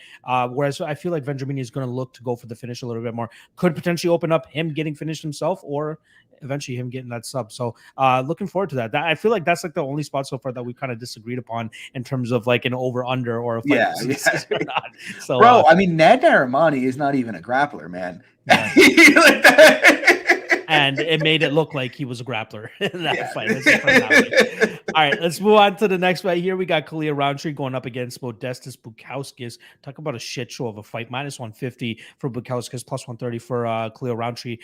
Whereas I feel like Vendramini is going to look to go for the finish a little bit more. Could potentially open up him getting finished himself, or eventually him getting that sub. So looking forward to that. I feel like that's like the only spot so far that we kind of disagreed upon in terms of like an over under or a fight or not. So bro, I mean, Nadirahmani is not even a grappler, man. Yeah. And it made it look like he was a grappler in that fight. All right, let's move on to the next fight here. We got Khalil Rountree going up against Modestas Bukauskas. Talk about a shit show of a fight. Minus 150 for Bukauskas, plus 130 for Khalil Rountree.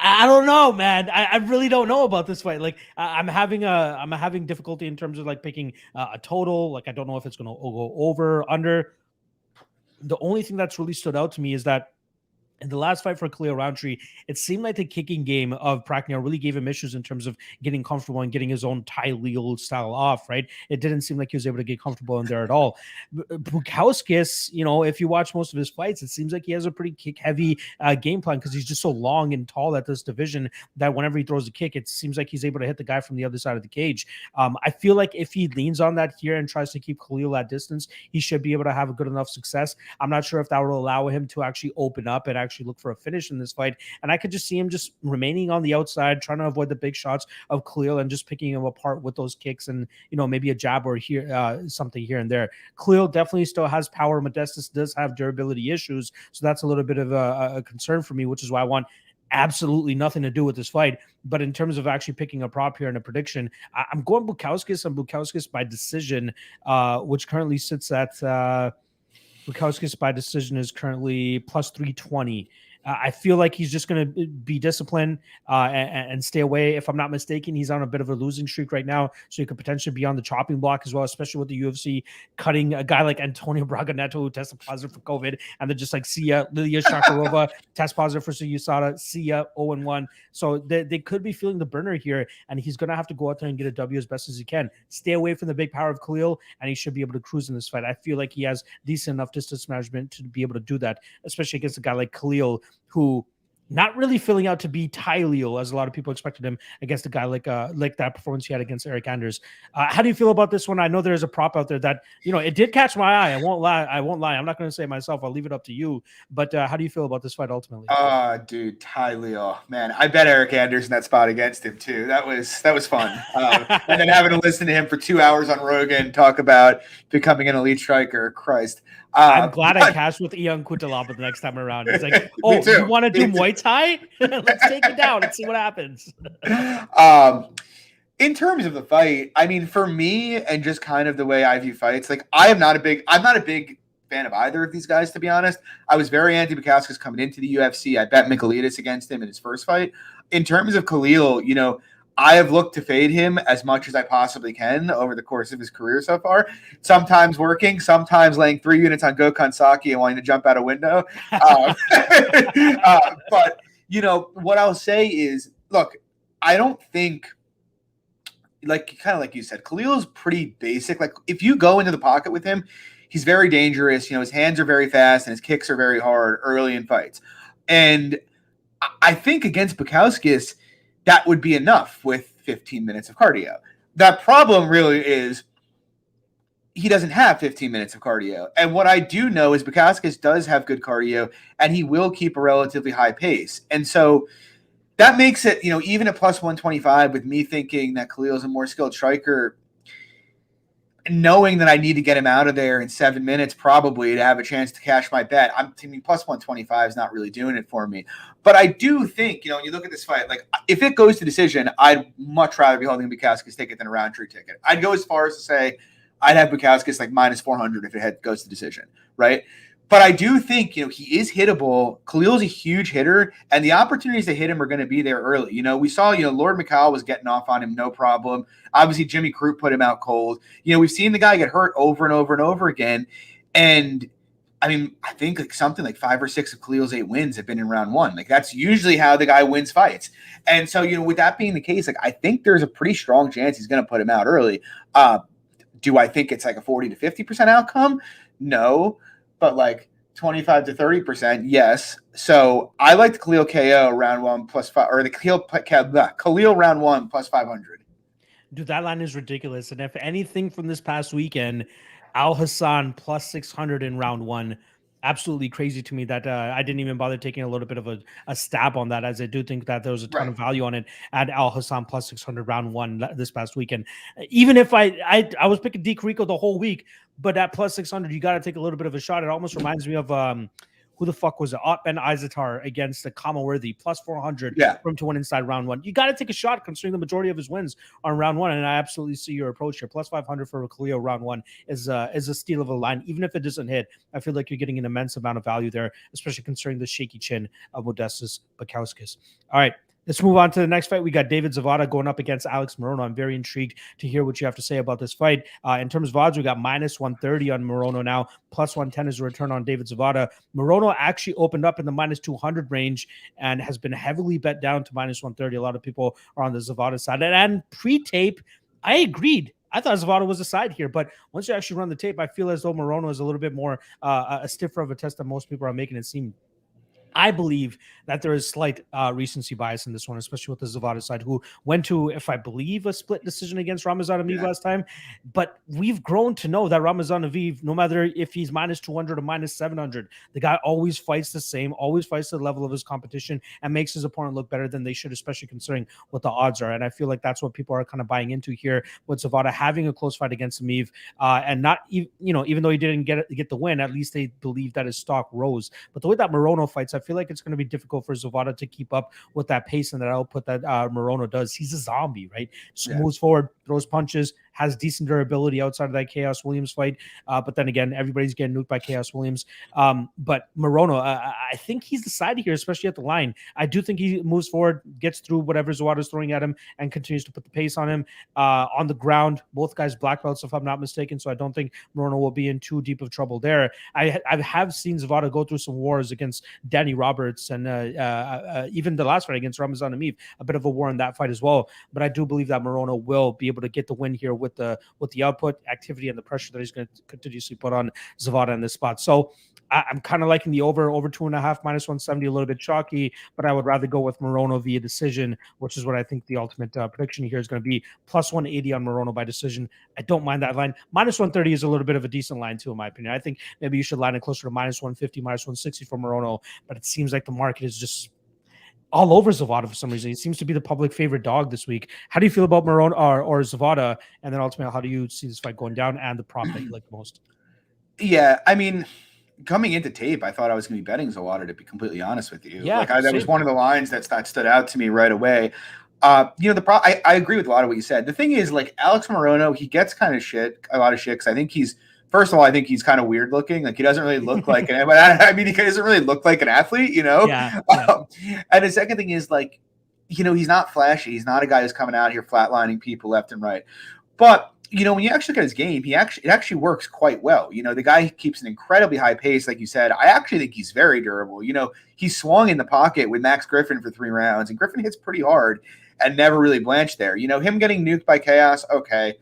I don't know, man. I really don't know about this fight. Like I'm having difficulty in terms of like picking a total. Like I don't know if it's going to go over or under. The only thing that's really stood out to me is that in the last fight for Khalil Rountree, it seemed like the kicking game of Prakhniar really gave him issues in terms of getting comfortable and getting his own Thai legal style off, right? It didn't seem like he was able to get comfortable in there at all. Bukauskas, if you watch most of his fights, it seems like he has a pretty kick-heavy game plan because he's just so long and tall at this division that whenever he throws a kick, it seems like he's able to hit the guy from the other side of the cage. I feel like if he leans on that here and tries to keep Khalil at distance, he should be able to have a good enough success. I'm not sure if that will allow him to actually open up and actually look for a finish in this fight. And I could just see him just remaining on the outside, trying to avoid the big shots of Khalil and just picking him apart with those kicks and, maybe a jab or something here and there. Khalil definitely still has power. Modestas does have durability issues. So that's a little bit of a concern for me, which is why I want absolutely nothing to do with this fight. But in terms of actually picking a prop here and a prediction, I'm going Bukauskas and Bukauskas by decision, which currently sits at Bukauskas by decision is currently plus 320. I feel like he's just going to be disciplined and stay away. If I'm not mistaken, he's on a bit of a losing streak right now, so he could potentially be on the chopping block as well, especially with the UFC cutting a guy like Antonio Braga Neto who tested positive for COVID, and they're just like, see ya. Lilia Shakarova test positive for USADA, see ya, 0-1. So they could be feeling the burner here, and he's going to have to go out there and get a W as best as he can. Stay away from the big power of Khalil, and he should be able to cruise in this fight. I feel like he has decent enough distance management to be able to do that, especially against a guy like Khalil, who not really filling out to be Thai Leo, as a lot of people expected him against a guy like that performance he had against Eric Anders. How do you feel about this one? I know there's a prop out there that, it did catch my eye. I won't lie. I'm not going to say it myself. I'll leave it up to you. But how do you feel about this fight ultimately? Dude, Thai Leo, man, I bet Eric Anders in that spot against him too. That was fun. And then having to listen to him for 2 hours on Rogan talk about becoming an elite striker. Christ. I'm glad I cashed with Ian Kutalapa the next time around. He's like, oh, you want to do Muay Thai? Let's take it down and see what happens. In terms of the fight, I mean, for me and just kind of the way I view fights, like I'm not a big fan of either of these guys, to be honest. I was very anti-Bukauskas coming into the UFC. I bet Michailidis against him in his first fight. In terms of Khalil, I have looked to fade him as much as I possibly can over the course of his career so far. Sometimes working, sometimes laying 3 units on Gokhan Saki and wanting to jump out a window. But, what I'll say is, look, I don't think, kind of like you said, Khalil is pretty basic. Like, if you go into the pocket with him, he's very dangerous. His hands are very fast and his kicks are very hard early in fights. And I think against Bukauskas, that would be enough with 15 minutes of cardio. That problem really is he doesn't have 15 minutes of cardio. And what I do know is Bukauskas does have good cardio, and he will keep a relatively high pace. And so that makes it, even at plus 125 with me thinking that Khalil's a more skilled striker, knowing that I need to get him out of there in 7 minutes probably to have a chance to cash my bet. Plus 125 is not really doing it for me. But I do think, when you look at this fight, like if it goes to decision, I'd much rather be holding a Bukauskas ticket than a Rountree ticket. I'd go as far as to say I'd have Bukauskas like minus 400 if it goes to decision, right? But I do think, he is hittable. Khalil's a huge hitter, and the opportunities to hit him are going to be there early. We saw, Lord McCall was getting off on him, no problem. Obviously, Jimmy Crute put him out cold. We've seen the guy get hurt over and over and over again. And, I think like something like 5 or 6 of Khalil's 8 wins have been in round 1. Like, that's usually how the guy wins fights. And so, with that being the case, like, I think there's a pretty strong chance he's going to put him out early. Do I think it's like a 40 to 50% outcome? No. But like 25 to 30%, yes. So I like the Khalil KO round 1 plus 5, or the Khalil round 1 plus 500. Dude, that line is ridiculous. And if anything from this past weekend, Al Hassan plus 600 in round 1, absolutely crazy to me that I didn't even bother taking a little bit of a stab on that, as I do think that there was a ton of value on it at Al Hassan plus 600 round 1 this past weekend. Even if I was picking D Carico the whole week, but at plus 600, you got to take a little bit of a shot. It almost reminds me of who the fuck was it? Ben Izatar against the Kamaworthy plus 400 for him to win inside round 1. You got to take a shot considering the majority of his wins on round 1. And I absolutely see your approach here. Plus 500 for Khalil round 1 is a steal of a line. Even if it doesn't hit, I feel like you're getting an immense amount of value there, especially considering the shaky chin of Modestas Bukauskas. All right. Let's move on to the next fight. We got David Zawada going up against Alex Morono. I'm very intrigued to hear what you have to say about this fight. In terms of odds, we got minus 130 on Morono now. Plus 110 is a return on David Zawada. Morono actually opened up in the minus 200 range and has been heavily bet down to minus 130. A lot of people are on the Zawada side. And pre-tape, I agreed. I thought Zawada was a side here, but once you actually run the tape, I feel as though Morono is a little bit more a stiffer of a test than most people are making it seem. I believe that there is slight recency bias in this one, especially with the Zawada side, who went to, if I believe, a split decision against Ramazan Aviv last time. But we've grown to know that Ramazan Aviv, no matter if he's minus 200 or minus 700, the guy always fights the same, always fights to the level of his competition, and makes his opponent look better than they should, especially considering what the odds are. And I feel like that's what people are kind of buying into here with Zawada having a close fight against Aviv, and not, even though he didn't get the win, at least they believe that his stock rose. But the way that Morono fights, I feel like it's going to be difficult for Zawada to keep up with that pace and that output that Morono does. He's a zombie, right? Just moves forward, throws punches, has decent durability outside of that Chaos Williams fight. But then again, everybody's getting nuked by Chaos Williams. But Morono, I think he's the side here, especially at the line. I do think he moves forward, gets through whatever Zawada's throwing at him, and continues to put the pace on him. On the ground, both guys black belts, if I'm not mistaken, so I don't think Morono will be in too deep of trouble there. I have seen Zawada go through some wars against Danny Roberts and even the last fight against Ramazan Aviv, a bit of a war in that fight as well. But I do believe that Morono will be able to get the win here with the output, activity, and the pressure that he's going to continuously put on Zawada in this spot. So I'm kind of liking the over 2.5 minus 170, a little bit chalky, but I would rather go with Morono via decision, which is what I think the ultimate prediction here is going to be. Plus 180 on Morono by decision. I don't mind that line. Minus 130 is a little bit of a decent line too, in my opinion. I think maybe you should line it closer to minus 150, minus 160 for Morono, but it seems like the market is just all over Zawada for some reason. He seems to be the public favorite dog this week. How do you feel about Morono or Zawada? And then ultimately, how do you see this fight going down and the prop that you like the most? Yeah, coming into tape, I thought I was going to be betting Zawada, to be completely honest with you. Yeah, that was one of the lines that stood out to me right away. I agree with a lot of what you said. The thing is, like, Alex Morono, he gets a lot of shit because I think first of all, I think he's kind of weird looking. Like, he doesn't really look like he doesn't really look like an athlete, Yeah. And the second thing is, like, he's not flashy. He's not a guy who's coming out here flatlining people left and right. But when you actually look at his game, it actually works quite well. The guy keeps an incredibly high pace, like you said. I actually think he's very durable. He swung in the pocket with Max Griffin for 3 rounds, and Griffin hits pretty hard and never really blanched there. Him getting nuked by Chaos, okay,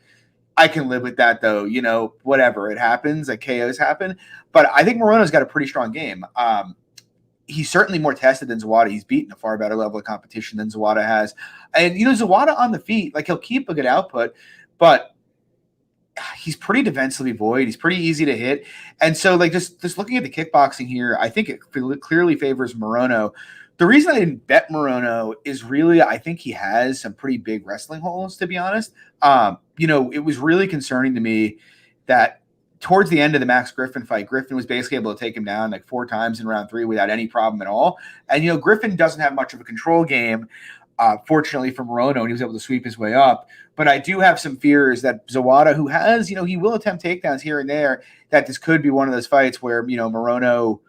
I can live with that, though. Whatever, it happens, like KOs happen. But I think Morono's got a pretty strong game. he's certainly more tested than Zawada. He's beaten a far better level of competition than Zawada has. And, Zawada on the feet, like he'll keep a good output, but he's pretty defensively void. He's pretty easy to hit. And so like just looking at the kickboxing here, I think it clearly favors Morono. The reason I didn't bet Morono is really, I think he has some pretty big wrestling holes, to be honest. It was really concerning to me that towards the end of the Max Griffin fight, Griffin was basically able to take him down like 4 times in round 3 without any problem at all. And, Griffin doesn't have much of a control game, fortunately for Morono, and he was able to sweep his way up. But I do have some fears that Zawada, who has, he will attempt takedowns here and there, that this could be one of those fights where, Morono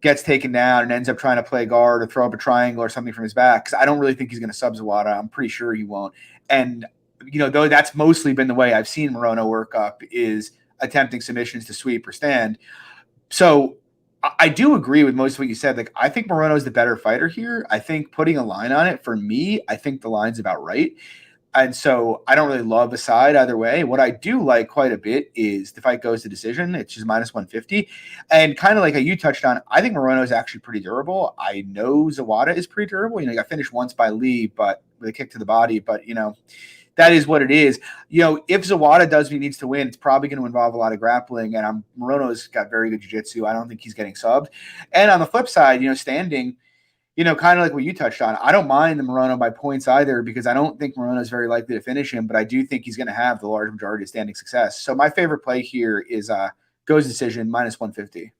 gets taken down and ends up trying to play guard or throw up a triangle or something from his back. Because I don't really think he's going to sub Zawada. I'm pretty sure he won't. And, though that's mostly been the way I've seen Morono work up, is attempting submissions to sweep or stand. So I do agree with most of what you said. Like, I think Morono is the better fighter here. I think putting a line on it, for me, I think the line's about right. And so I don't really love a side either way. What I do like quite a bit is the fight goes to decision. It's just minus 150. And kind of like how you touched on, I think Morono is actually pretty durable. I know Zawada is pretty durable. He got finished once by Lee, but with a kick to the body. But, that is what it is. If Zawada does what he needs to win, it's probably going to involve a lot of grappling. And Morono's got very good jiu-jitsu. I don't think he's getting subbed. And on the flip side, standing, kind of like what you touched on, I don't mind the Morono by points either, because I don't think Morono is very likely to finish him, but I do think he's going to have the large majority of standing success. So my favorite play here is goes decision minus 150.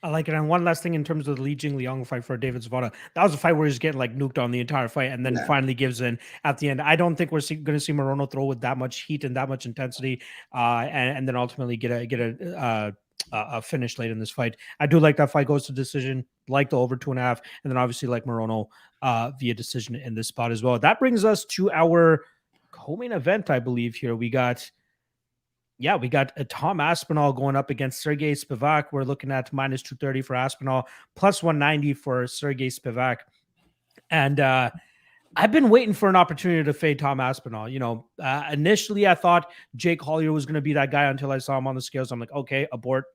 I like it. And one last thing in terms of the Li Jingliang fight for David Zawada, that was a fight where he's getting like nuked on the entire fight and then finally gives in at the end. I don't think we're going to see Morono throw with that much heat and that much intensity, and then ultimately get a finish late in this fight. I do like that fight goes to decision, like the over 2.5, and then obviously like Morono via decision in this spot as well. That brings us to our co-main event, I believe. Here we got a Tom Aspinall going up against Sergey Spivak. We're looking at minus 230 for Aspinall, plus 190 for Sergey Spivak. And I've been waiting for an opportunity to fade Tom Aspinall. Initially I thought Jake Collier was going to be that guy until I saw him on the scales. I'm like, okay, abort.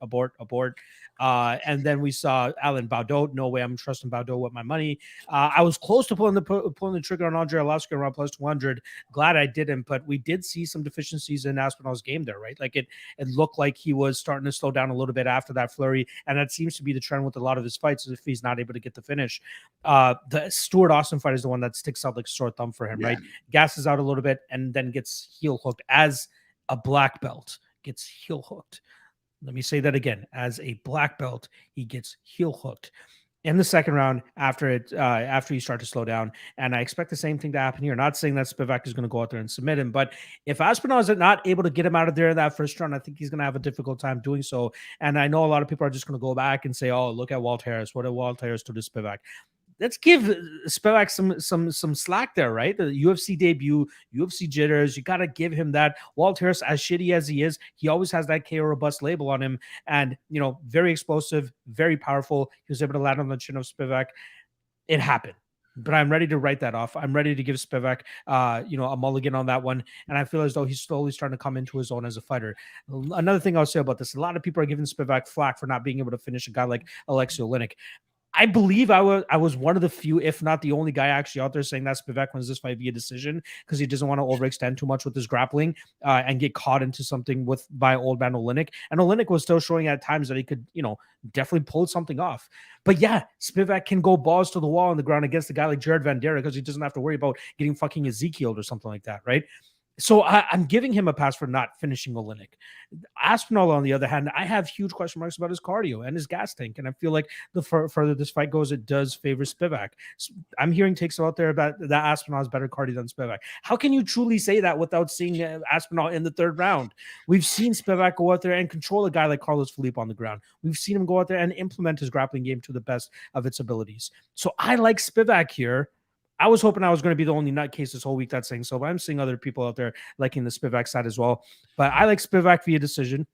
And then we saw Alan Barriault. No way I'm trusting Barriault with my money. I was close to pulling the trigger on Andre Alaska around plus 200. Glad I didn't, but we did see some deficiencies in Aspinall's game there, right? Like it looked like he was starting to slow down a little bit after that flurry, and that seems to be the trend with a lot of his fights if he's not able to get the finish. The Stuart Austin fight is the one that sticks out like a sore thumb for him, right? Gasses out a little bit and then gets heel hooked as a black belt. Gets heel hooked. Let me say that again. As a black belt, he gets heel hooked in the second round after you start to slow down. And I expect the same thing to happen here. Not saying that Spivak is going to go out there and submit him, but if Aspinall is not able to get him out of there in that first round, I think he's going to have a difficult time doing so. And I know a lot of people are just going to go back and say, oh, look at Walt Harris. What did Walt Harris do to Spivak? Let's give Spivak some slack there, right? The UFC debut, UFC jitters. You got to give him that. Walt Harris, as shitty as he is, he always has that KO robust label on him, and very explosive, very powerful. He was able to land on the chin of Spivak. It happened, but I'm ready to write that off. I'm ready to give Spivak, a mulligan on that one, and I feel as though he's slowly starting to come into his own as a fighter. Another thing I'll say about this: a lot of people are giving Spivak flack for not being able to finish a guy like Alexei Oleinik. I believe I was one of the few, if not the only guy actually out there saying that Spivak wins this fight via decision because he doesn't want to overextend too much with his grappling and get caught into something by old man Oleinik. And Oleinik was still showing at times that he could, definitely pull something off. But yeah, Spivak can go balls to the wall on the ground against a guy like Jared Van Dera because he doesn't have to worry about getting fucking Ezekiel or something like that, right? So I'm giving him a pass for not finishing Oleinik. Aspinall, on the other hand, I have huge question marks about his cardio and his gas tank, and I feel like the further this fight goes, it does favor Spivak. So I'm hearing takes out there about that Aspinall has better cardio than Spivak. How can you truly say that without seeing Aspinall in the third round? We've seen Spivak go out there and control a guy like Carlos Felipe on the ground. We've seen him go out there and implement his grappling game to the best of its abilities. So I like Spivak here. I was hoping I was going to be the only nutcase this whole week that's saying so, but I'm seeing other people out there liking the Spivak side as well. But I like Spivak via decision,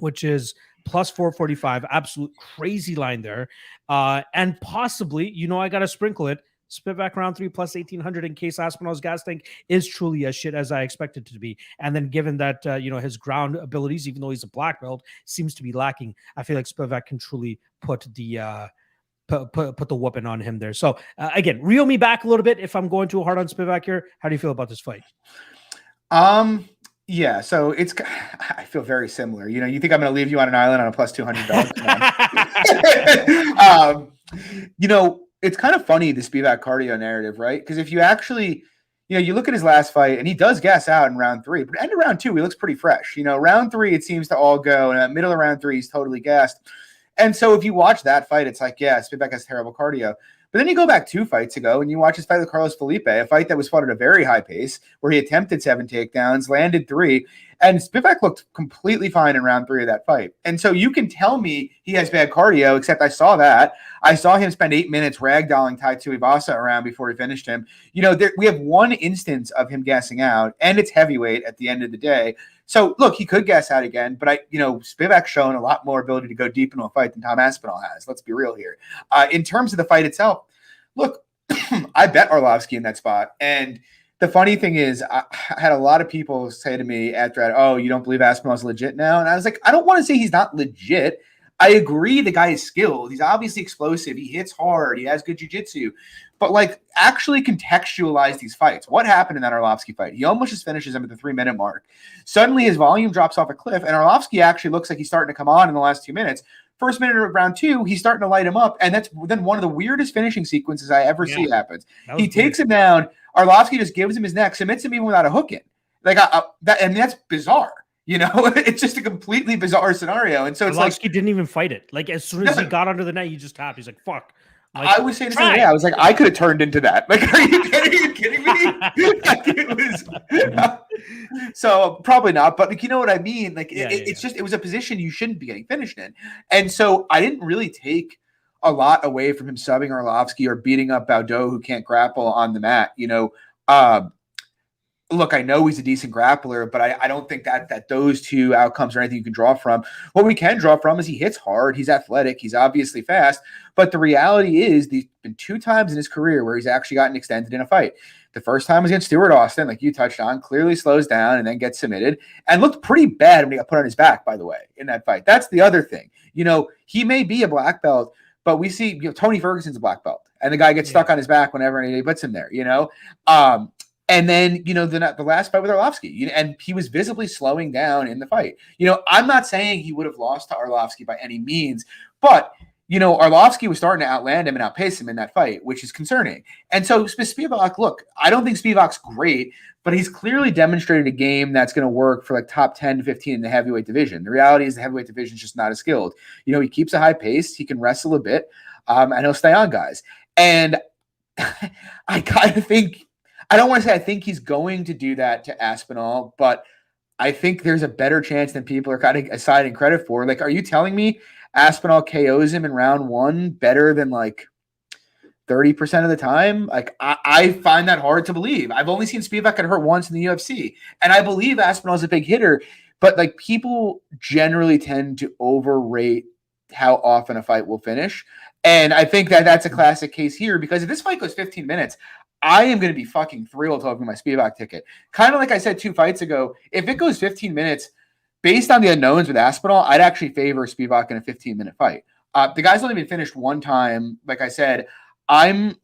which is plus 445. Absolute crazy line there. And possibly, I got to sprinkle it. Spivak round 3 plus 1,800 in case Aspinall's gas tank is truly as shit as I expected it to be. And then given that, his ground abilities, even though he's a black belt, seems to be lacking, I feel like Spivak can truly put the put the whooping on him there. So again, reel me back a little bit if I'm going too hard on Spivak here. How do you feel about this fight? Yeah, so I feel very similar. You think I'm going to leave you on an island on a plus 200 dog? It's kind of funny, the Spivak cardio narrative, right? Because if you actually, you look at his last fight, and he does gas out in round 3, but end of round 2, he looks pretty fresh. Round 3, it seems to all go, and at middle of round 3, he's totally gassed. And so if you watch that fight, it's like, yeah, Spivak has terrible cardio. But then you go back 2 fights ago and you watch his fight with Carlos Felipe, a fight that was fought at a very high pace, where he attempted 7 takedowns, landed 3, and Spivak looked completely fine in round 3 of that fight. And so you can tell me he has bad cardio, except I saw that. I saw him spend 8 minutes ragdolling Tai Tuivasa around before he finished him. We have one instance of him gassing out, and it's heavyweight at the end of the day. So, look, he could gas out again, but Spivak's shown a lot more ability to go deep into a fight than Tom Aspinall has. Let's be real here. In terms of the fight itself, look, I bet Arlovsky in that spot. And the funny thing is, I had a lot of people say to me after that, oh, you don't believe Aspinall's legit now? And I was like, I don't want to say he's not legit. I agree the guy is skilled. He's obviously explosive. He hits hard. He has good jiu-jitsu. But, actually contextualize these fights. What happened in that Arlovsky fight? He almost just finishes him at the 3-minute mark. Suddenly, his volume drops off a cliff, and Arlovsky actually looks like he's starting to come on in the last 2 minutes. First minute of round 2, he's starting to light him up, and that's then one of the weirdest finishing sequences I ever see happens. He takes him down. Arlovsky just gives him his neck, submits him even without a hook in. That's bizarre. It's just a completely bizarre scenario. And so it's Arlovsky didn't even fight it. As soon as he got under the net, he just tapped. He's like, fuck. I was saying the same thing. I was like, I could have turned into that. Are you kidding me? So probably not, but you know what I mean? It was a position you shouldn't be getting finished in. And so I didn't really take a lot away from him subbing Arlovsky or beating up Barriault, who can't grapple on the mat. Look, I know he's a decent grappler, but I don't think that those two outcomes are anything you can draw from. What we can draw from is he hits hard, he's athletic, he's obviously fast, but the reality is there's been 2 times in his career where he's actually gotten extended in a fight. The first time was against Stuart Austin, like you touched on, clearly slows down and then gets submitted, and looked pretty bad when he got put on his back, by the way, in that fight. That's the other thing. He may be a black belt, but we see Tony Ferguson's a black belt, and the guy gets stuck on his back whenever anybody puts him there, And then, the last fight with Arlovsky, and he was visibly slowing down in the fight. I'm not saying he would have lost to Arlovsky by any means, but, Arlovsky was starting to outland him and outpace him in that fight, which is concerning. And so Spivak, look, I don't think Spivak's great, but he's clearly demonstrated a game that's going to work for top 10 to 15 in the heavyweight division. The reality is the heavyweight division is just not as skilled. He keeps a high pace, he can wrestle a bit, and he'll stay on guys. And I kind of think, I don't want to say I think he's going to do that to Aspinall, but I think there's a better chance than people are kind of assigning credit for. Are you telling me Aspinall KOs him in round 1 better than 30% of the time? I find that hard to believe. I've only seen Spivak get hurt once in the UFC, and I believe Aspinall is a big hitter, but people generally tend to overrate how often a fight will finish. And I think that's a classic case here, because if this fight goes 15 minutes, I am going to be fucking thrilled talking my Spivak ticket. Kind of like I said 2 fights ago, if it goes 15 minutes, based on the unknowns with Aspinall, I'd actually favor Spivak in a 15-minute fight. The guy's only been finished 1 time. Like I said, I'm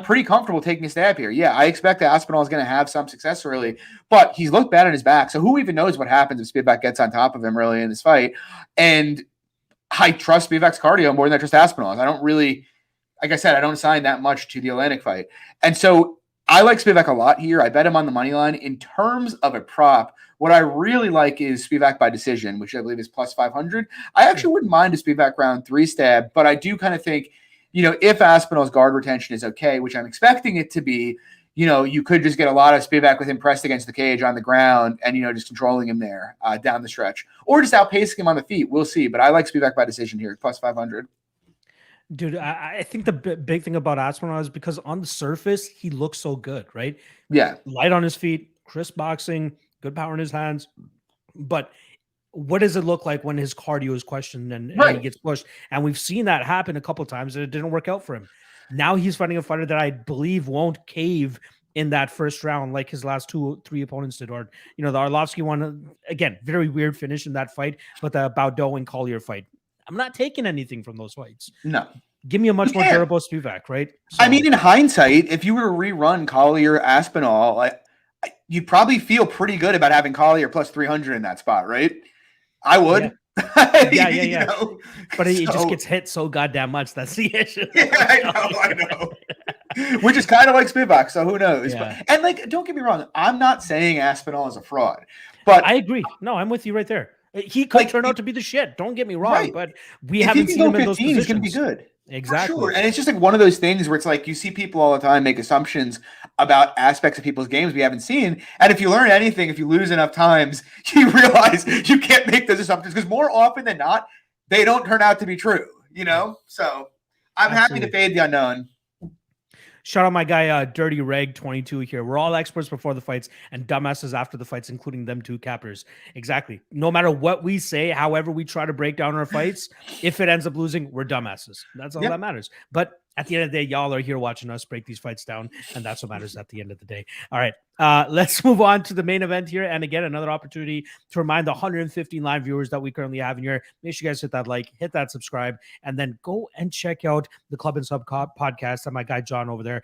pretty comfortable taking a stab here. Yeah, I expect that Aspinall is going to have some success early, but he's looked bad on his back. So who even knows what happens if Spivak gets on top of him early in this fight? And I trust Spivak's cardio more than I trust Aspinall's. I don't really... Like I said, I don't assign that much to the Atlantic fight. And so I like Spivak a lot here. I bet him on the money line. In terms of a prop, what I really like is Spivak by decision, which I believe is plus 500. I actually wouldn't mind a Spivak round 3 stab, but I do kind of think, if Aspinall's guard retention is okay, which I'm expecting it to be, you could just get a lot of Spivak with him pressed against the cage on the ground and, just controlling him there down the stretch. Or just outpacing him on the feet. We'll see. But I like Spivak by decision here, plus 500. Dude, I think the big thing about Aspinall is because on the surface, he looks so good, right? Yeah. Light on his feet, crisp boxing, good power in his hands. But what does it look like when his cardio is questioned and he gets pushed? And we've seen that happen a couple of times and it didn't work out for him. Now he's fighting a fighter that I believe won't cave in that first round like his last 2-3 opponents did. Or, the Arlovsky one, again, very weird finish in that fight, but the Barriault and Collier fight. I'm not taking anything from those fights. No. Give me a much more durable Spivak, right? So, I mean, in hindsight, if you were to rerun Collier Aspinall, you'd probably feel pretty good about having Collier plus 300 in that spot, right? I would. Yeah. You know? But he just gets hit so goddamn much. That's the issue. Yeah, I know. Which is kind of like Spivak, so who knows? Yeah. And like, don't get me wrong, I'm not saying Aspinall is a fraud, but I agree. No, I'm with you right there. He could turn out to be the shit. Don't get me wrong, but we haven't seen him in those positions. He's going to be good. Exactly. For sure. And it's just like one of those things where it's like you see people all the time make assumptions about aspects of people's games we haven't seen. And if you learn anything, if you lose enough times, you realize you can't make those assumptions because more often than not, they don't turn out to be true, you know? So I'm happy to fade the unknown. Shout out my guy, Dirty Reg 22 here. We're all experts before the fights and dumbasses after the fights, including them two cappers. Exactly. No matter what we say, however we try to break down our fights, if it ends up losing, we're dumbasses. That's all that matters. But at the end of the day, y'all are here watching us break these fights down, and that's what matters at the end of the day. All right, let's move on to the main event here. And again, another opportunity to remind the 115 live viewers that we currently have in here. Make sure you guys hit that like, hit that subscribe, and then go and check out the Club and Sub podcast that my guy John over there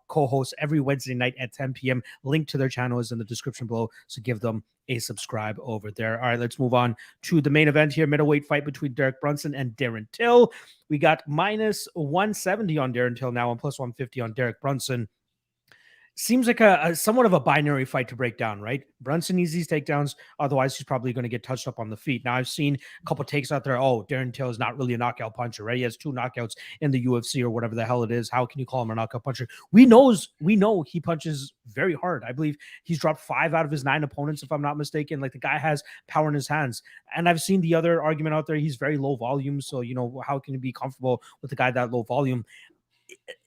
co-hosts every Wednesday night at 10 p.m. Link to their channel is in the description below, so give them a subscribe over there. All right, let's move on to the main event here. Middleweight fight between Derek Brunson and Darren Till. We got minus 170 on Darren Till now and plus 150 on Derek Brunson. Seems like a somewhat of a binary fight to break down, right? Brunson needs these takedowns. Otherwise, he's probably going to get touched up on the feet. Now, I've seen a couple takes out there. Oh, Darren Till is not really a knockout puncher, right? He has 2 knockouts in the UFC or whatever the hell it is. How can you call him a knockout puncher? We know he punches very hard. I believe he's dropped 5 out of his 9 opponents, if I'm not mistaken. Like, the guy has power in his hands. And I've seen the other argument out there. He's very low volume. So, you know, how can you be comfortable with a guy that low volume?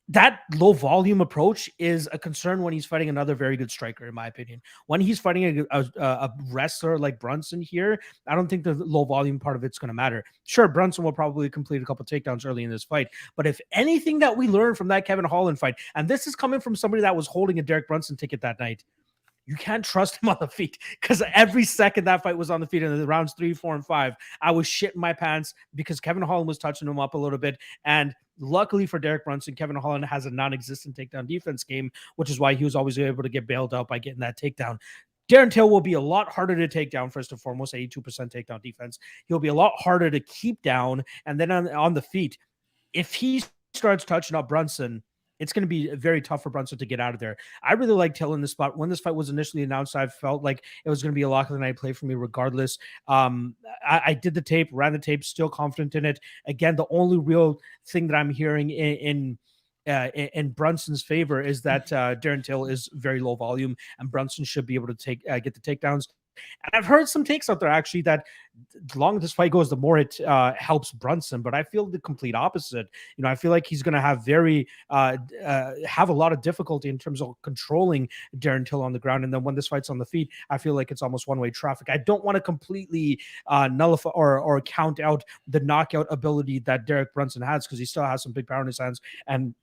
That low volume approach is a concern when he's fighting another very good striker, in my opinion. When he's fighting a wrestler like Brunson here, I don't think the low volume part of it's going to matter. Sure, Brunson will probably complete a couple takedowns early in this fight, but if anything that we learned from that Kevin Holland fight, and this is coming from somebody that was holding a Derek Brunson ticket that night, you can't trust him on the feet, because every second that fight was on the feet in the rounds 3, 4, and 5, I was shitting my pants because Kevin Holland was touching him up a little bit. And luckily for Derek Brunson, Kevin Holland has a non-existent takedown defense game, which is why he was always able to get bailed out by getting that takedown. Darren Till will be a lot harder to take down, first and foremost, 82% takedown defense. He'll be a lot harder to keep down. And then on the feet, if he starts touching up Brunson, it's going to be very tough for Brunson to get out of there. I really like Till in this spot. When this fight was initially announced, I felt like it was going to be a lock of the night play for me regardless. I did the tape, ran the tape, still confident in it. Again, the only real thing that I'm hearing in Brunson's favor is that Darren Till is very low volume, and Brunson should be able to get the takedowns. And I've heard some takes out there actually that the longer this fight goes, the more it helps Brunson. But I feel the complete opposite. You know, I feel like he's going to have have a lot of difficulty in terms of controlling Darren Till on the ground. And then when this fight's on the feet, I feel like it's almost one-way traffic. I don't want to completely nullify or count out the knockout ability that Derek Brunson has, because he still has some big power in his hands. And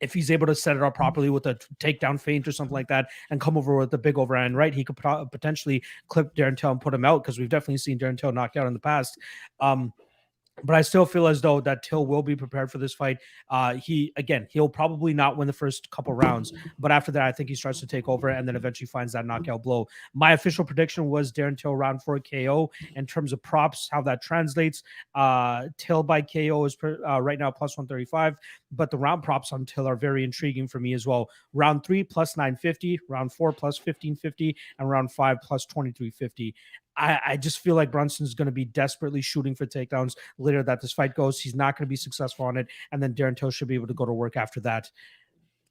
if he's able to set it up properly with a takedown feint or something like that and come over with the big overhand right, he could potentially clip Darren Till and put him out, because we've definitely seen Darren Till knocked out in the past. But I still feel as though that Till will be prepared for this fight. He'll probably not win the first couple rounds, but after that, I think he starts to take over and then eventually finds that knockout blow. My official prediction was Darren Till round 4 KO. In terms of props, how that translates, Till by KO is right now plus 135, but the round props on Till are very intriguing for me as well. Round 3 plus 950, round 4 plus 1550, and round 5 plus 2350. I just feel like Brunson's going to be desperately shooting for takedowns later that this fight goes. He's not going to be successful on it, and then Darren Till should be able to go to work after that.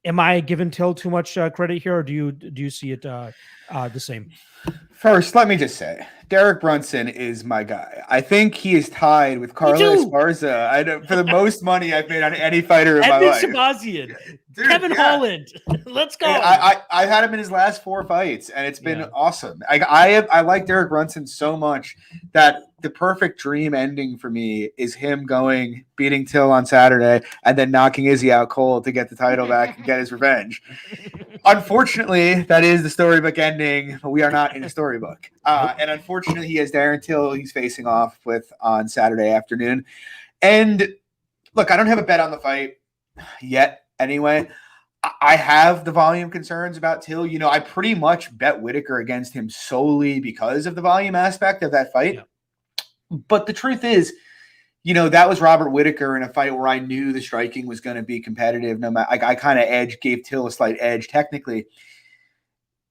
Am I giving Till too much credit here, or do you see it the same? First, let me just say, Derek Brunson is my guy. I think he is tied with Carlos Esparza for the most money I've made on any fighter in my life. Shabazian, Kevin Holland, let's go. I've had him in his last 4 fights, and it's been awesome. I like Derek Brunson so much that the perfect dream ending for me is him beating Till on Saturday and then knocking Izzy out cold to get the title back and get his revenge. Unfortunately, that is the storybook ending, but we are not in a storybook. And unfortunately, he has Darren Till he's facing off with on Saturday afternoon. And Look, I don't have a bet on the fight yet anyway. I have the volume concerns about Till. You know, I pretty much bet Whitaker against him solely because of the volume aspect of that fight. Yeah. But the truth is, you know, that was Robert Whitaker in a fight where I knew the striking was going to be competitive. No matter, I kind of gave Till a slight edge technically.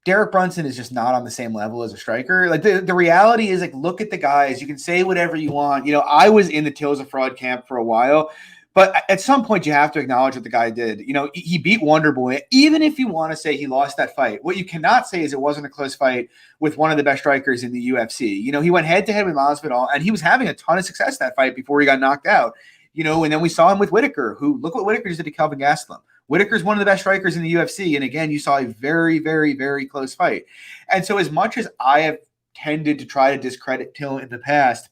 Derek Brunson is just not on the same level as a striker. Like the reality is, like, look at the guys. You can say whatever you want. You know, I was in the Till's a fraud camp for a while. But at some point, you have to acknowledge what the guy did. You know, he beat Wonderboy. Even if you want to say he lost that fight, what you cannot say is it wasn't a close fight with one of the best strikers in the UFC. You know, he went head-to-head with Masvidal, and he was having a ton of success that fight before he got knocked out. You know, and then we saw him with Whitaker, who, look what Whitaker did to Kelvin Gastelum. Whitaker's one of the best strikers in the UFC. And again, you saw a very, very, very close fight. And so as much as I have tended to try to discredit Till in the past,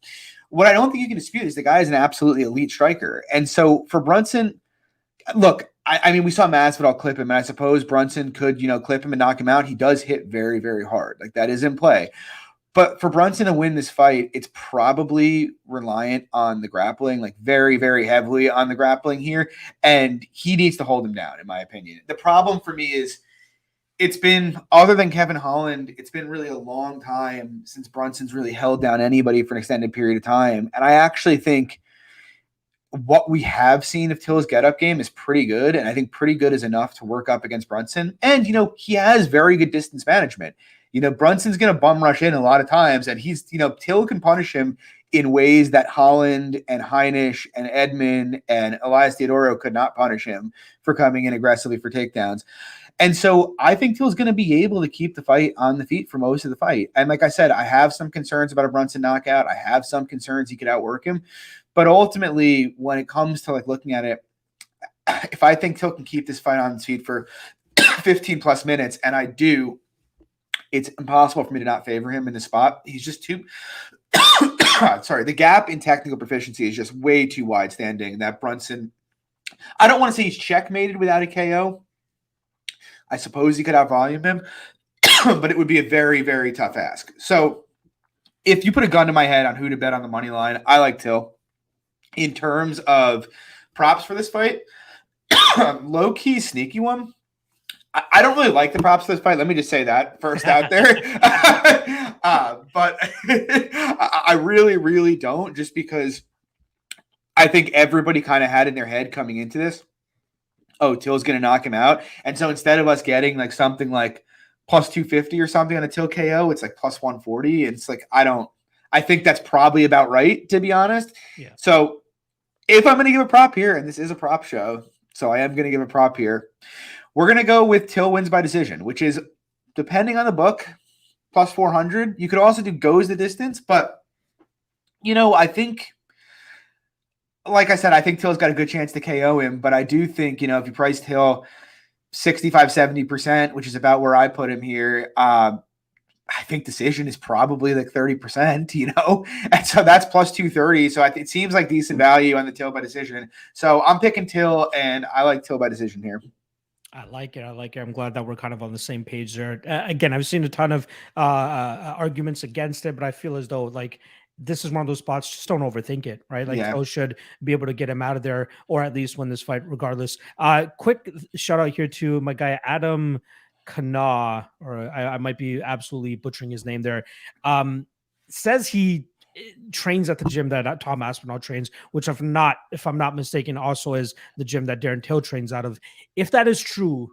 what I don't think you can dispute is the guy is an absolutely elite striker. And so for Brunson, look, I mean, we saw Masvidal clip him, and I suppose Brunson could, you know, clip him and knock him out. He does hit very, very hard. Like, that is in play. But for Brunson to win this fight, it's probably reliant on the grappling, like very, very heavily on the grappling here. And he needs to hold him down, in my opinion. The problem for me is it's been, other than Kevin Holland, it's been really a long time since Brunson's really held down anybody for an extended period of time. And I actually think what we have seen of Till's get-up game is pretty good. And I think pretty good is enough to work up against Brunson. And, you know, he has very good distance management. You know, Brunson's going to bum rush in a lot of times, and he's, you know, Till can punish him in ways that Holland and Heinisch and Edmund and Elias Theodoro could not punish him for coming in aggressively for takedowns. And so I think Till's going to be able to keep the fight on the feet for most of the fight. And like I said, I have some concerns about a Brunson knockout. I have some concerns he could outwork him. But ultimately, when it comes to like looking at it, if I think Till can keep this fight on his feet for 15 plus minutes, and I do, it's impossible for me to not favor him in the spot. He's just too sorry. The gap in technical proficiency is just way too wide standing. That Brunson, I don't want to say he's checkmated without a KO. I suppose he could outvolume him, but it would be a very, very tough ask. So if you put a gun to my head on who to bet on the money line, I like Till. In terms of props for this fight, low-key sneaky one. I don't really like the props for this fight. Let me just say that first out there. But I really, really don't, just because I think everybody kind of had in their head coming into this, oh, Till's going to knock him out. And so instead of us getting like something like plus 250 or something on a Till KO, it's like plus 140. It's like, I think that's probably about right, to be honest. Yeah. So if I'm going to give a prop here, and this is a prop show, so I am going to give a prop here, we're going to go with Till wins by decision, which is, depending on the book, plus 400. You could also do goes the distance, but, you know, I think, like I said, I think Till's got a good chance to KO him, but I do think, you know, if you price Till 65, 70%, which is about where I put him here, I think decision is probably like 30%, you know, and so that's plus 230. So it seems like decent value on the Till by decision. So I'm picking Till, and I like Till by decision here. I like it. I'm glad that we're kind of on the same page there. Again, I've seen a ton of arguments against it, but I feel as though like this is one of those spots. Just don't overthink it, right? Like Till should be able to get him out of there, or at least win this fight regardless. Quick shout out here to my guy Adam Kana, or I might be absolutely butchering his name there. Says he trains at the gym that Tom Aspinall trains, which if I'm not mistaken, also is the gym that Darren Till trains out of. If that is true,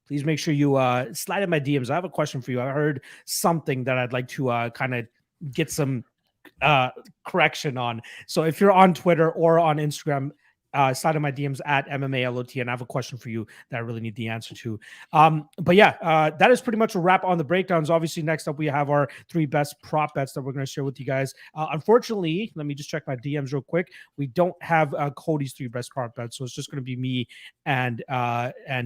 please make sure you slide in my DMs. I have a question for you. I heard something that I'd like to kind of get some correction on. So if you're on Twitter or on Instagram, slide in my DMs at MMALOT, and I have a question for you that I really need the answer to. But yeah, that is pretty much a wrap on the breakdowns. Obviously, next up we have our 3 best prop bets that we're going to share with you guys. Unfortunately, let me just check my DMs real quick. We don't have Cody's 3 best prop bets, so it's just going to be me and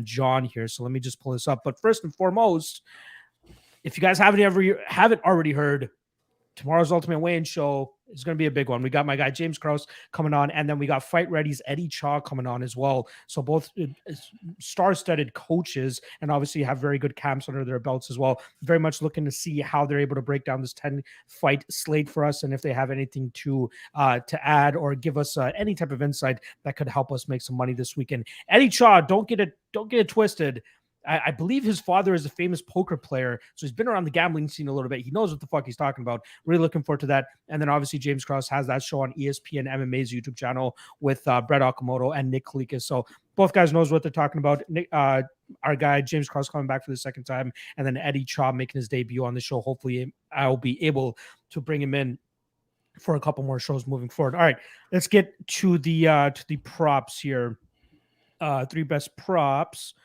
John here. So let me just pull this up. But first and foremost, if you guys haven't already heard, tomorrow's Ultimate Weigh-In Show It's going to be a big one. We got my guy James Krause coming on, and then we got Fight Ready's Eddie Chaw coming on as well. So both star-studded coaches, and obviously have very good camps under their belts as well. Very much looking to see how they're able to break down this 10-fight slate for us, and if they have anything to add or give us any type of insight that could help us make some money this weekend. Eddie Chaw, don't get it twisted. I believe his father is a famous poker player, so he's been around the gambling scene a little bit. He knows what the fuck he's talking about. Really looking forward to that. And then obviously James Krause has that show on ESPN MMA's YouTube channel with Brett Okamoto and Nick Kalikas. So both guys knows what they're talking about. Our guy James Krause coming back for the second time, and then Eddie Chaw making his debut on the show. Hopefully I'll be able to bring him in for a couple more shows moving forward. All right, let's get to the props here. 3 best props.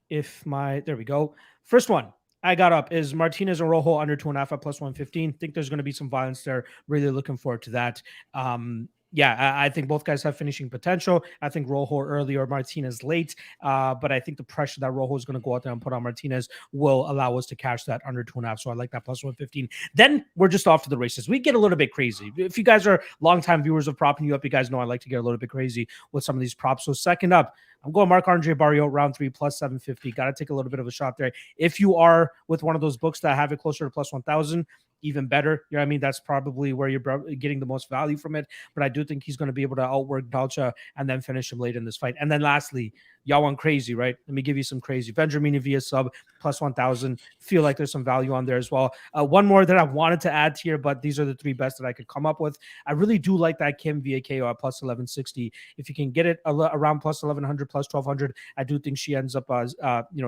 There we go. First one I got up is Martinez and Rojo under 2.5 at plus 115. Think there's going to be some violence there. Really looking forward to that. I think both guys have finishing potential. I think Rojo early or Martinez late. But I think the pressure that Rojo is going to go out there and put on Martinez will allow us to cash that under 2.5. So I like that plus 115. Then we're just off to the races. We get a little bit crazy. If you guys are longtime viewers of Propping You Up, you guys know I like to get a little bit crazy with some of these props. So second up, I'm going Marc-Andre Barriault, round 3, plus 750. Got to take a little bit of a shot there. If you are with one of those books that have it closer to plus 1,000, even better. You know what I mean? That's probably where you're getting the most value from it. But I do think he's going to be able to outwork Dalcha and then finish him late in this fight. And then lastly, y'all want crazy, right? Let me give you some crazy. Vendramini via sub, plus 1,000. Feel like there's some value on there as well. One more that I wanted to add here, but these are the 3 best that I could come up with. I really do like that Kim via KO at plus 1160. If you can get it around plus 1,100, plus 1,200, I do think she ends up,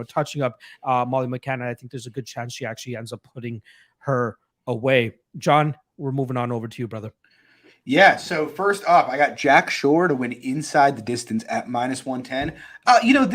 touching up Molly McCann. I think there's a good chance she actually ends up putting her away. John, we're moving on over to you, brother. Yeah, so first up, I got Jack Shore to win inside the distance at minus 110.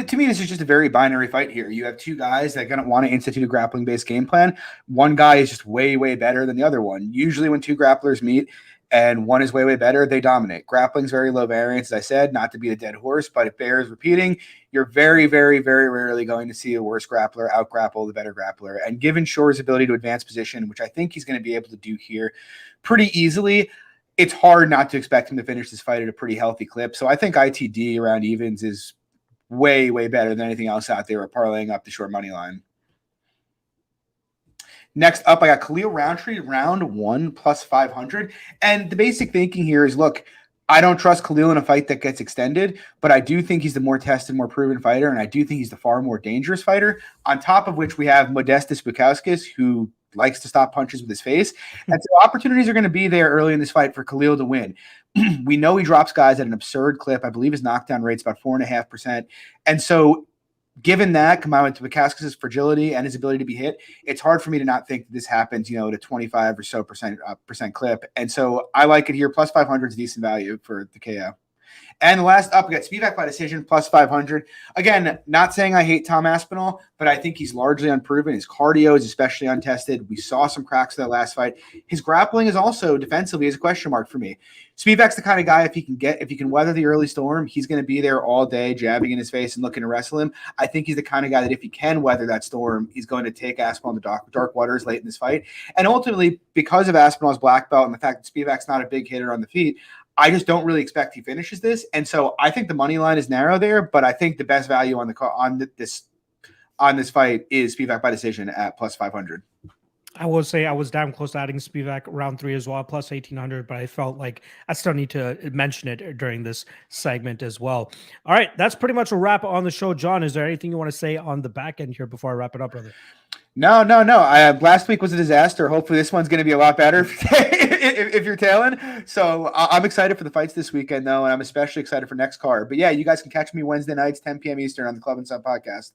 To me, this is just a very binary fight here. You have 2 guys that are going to want to institute a grappling-based game plan. One guy is just way, way better than the other one. Usually when 2 grapplers meet and one is way, way better, they dominate. Grappling's very low variance, as I said, not to be a dead horse, but it bears repeating. You're very, very, very rarely going to see a worse grappler out-grapple the better grappler. And given Shore's ability to advance position, which I think he's going to be able to do here pretty easily, it's hard not to expect him to finish this fight at a pretty healthy clip. So I think ITD around evens is way, way better than anything else out there. We're parlaying up the short money line. Next up, I got Khalil Rountree, round 1, plus 500. And the basic thinking here is, look, I don't trust Khalil in a fight that gets extended, but I do think he's the more tested, more proven fighter, and I do think he's the far more dangerous fighter. On top of which, we have Modestas Bukauskas, who likes to stop punches with his face. And so opportunities are going to be there early in this fight for Khalil to win. We know he drops guys at an absurd clip. I believe his knockdown rate's about 4.5%. And so given that, combined with Bukauskas' fragility and his ability to be hit, it's hard for me to not think that this happens, at a 25 or so percent clip. And so I like it here. Plus 500 is decent value for the KO. And the last up, we got Spivak by decision, plus 500. Again, not saying I hate Tom Aspinall, but I think he's largely unproven. His cardio is especially untested. We saw some cracks in that last fight. His grappling is also defensively is a question mark for me. Spivak's the kind of guy, if he can weather the early storm, he's going to be there all day, jabbing in his face and looking to wrestle him. I think he's the kind of guy that if he can weather that storm, he's going to take Aspinall in the dark waters late in this fight. And ultimately, because of Aspinall's black belt and the fact that Spivak's not a big hitter on the feet, I just don't really expect he finishes this. And so I think the money line is narrow there, but I think the best value on this fight is Spivak by decision at plus 500. I will say I was damn close to adding Spivak round 3 as well, plus 1,800, but I felt like I still need to mention it during this segment as well. All right, that's pretty much a wrap on the show. John, is there anything you want to say on the back end here before I wrap it up, brother? No. Last week was a disaster. Hopefully this one's going to be a lot better if you're tailing. So I'm excited for the fights this weekend, though, and I'm especially excited for next card. But yeah, you guys can catch me Wednesday nights, 10 p.m. Eastern on the Club and Sub podcast.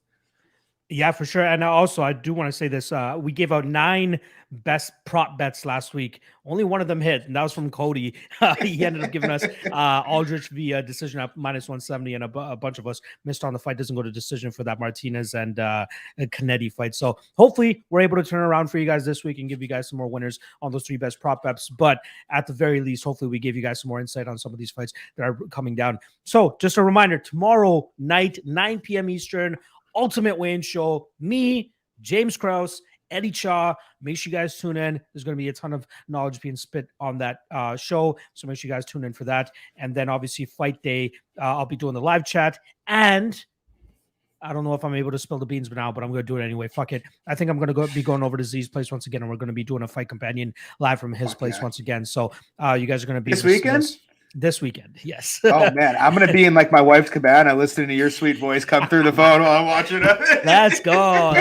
Yeah, for sure. And also, I do want to say this. We gave out 9 best prop bets last week. Only one of them hit, and that was from Cody. He ended up giving us Aldrich via decision at minus 170, and a bunch of us missed on the fight. Doesn't go to decision for that Martinez and Canetti fight. So hopefully we're able to turn around for you guys this week and give you guys some more winners on those 3 best prop bets. But at the very least, hopefully we give you guys some more insight on some of these fights that are coming down. So just a reminder, tomorrow night, 9 p.m. Eastern, Ultimate Wayne Show, me, James Krause, Eddie Chaw. Make sure you guys tune in. There's going to be a ton of knowledge being spit on that show. So make sure you guys tune in for that. And then obviously fight day, I'll be doing the live chat. And I don't know if I'm able to spill the beans now, but I'm going to do it anyway. Fuck it. I think I'm going to be going over to Z's place once again, and we're going to be doing a fight companion live from his place once again. So you guys are going to be this weekend? This weekend, yes. Oh man, I'm gonna be in like my wife's cabana listening to your sweet voice come through the phone while I'm watching it. Let's go.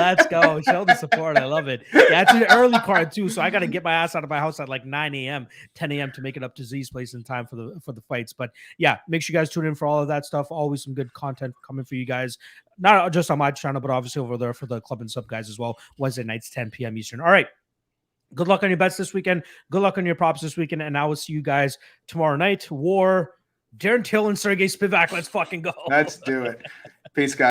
Show the support. I love it. Yeah, it's an early card too, so I got to get my ass out of my house at like 9 a.m., 10 a.m. to make it up to Z's place in time for the fights. But yeah, make sure you guys tune in for all of that stuff. Always some good content coming for you guys, not just on my channel, but obviously over there for the club and sub guys as well. Wednesday nights, 10 p.m. Eastern. All right. Good luck on your bets this weekend. Good luck on your props this weekend. And I will see you guys tomorrow night. War, Darren Till and Sergey Spivak. Let's fucking go. Let's do it. Peace, guys.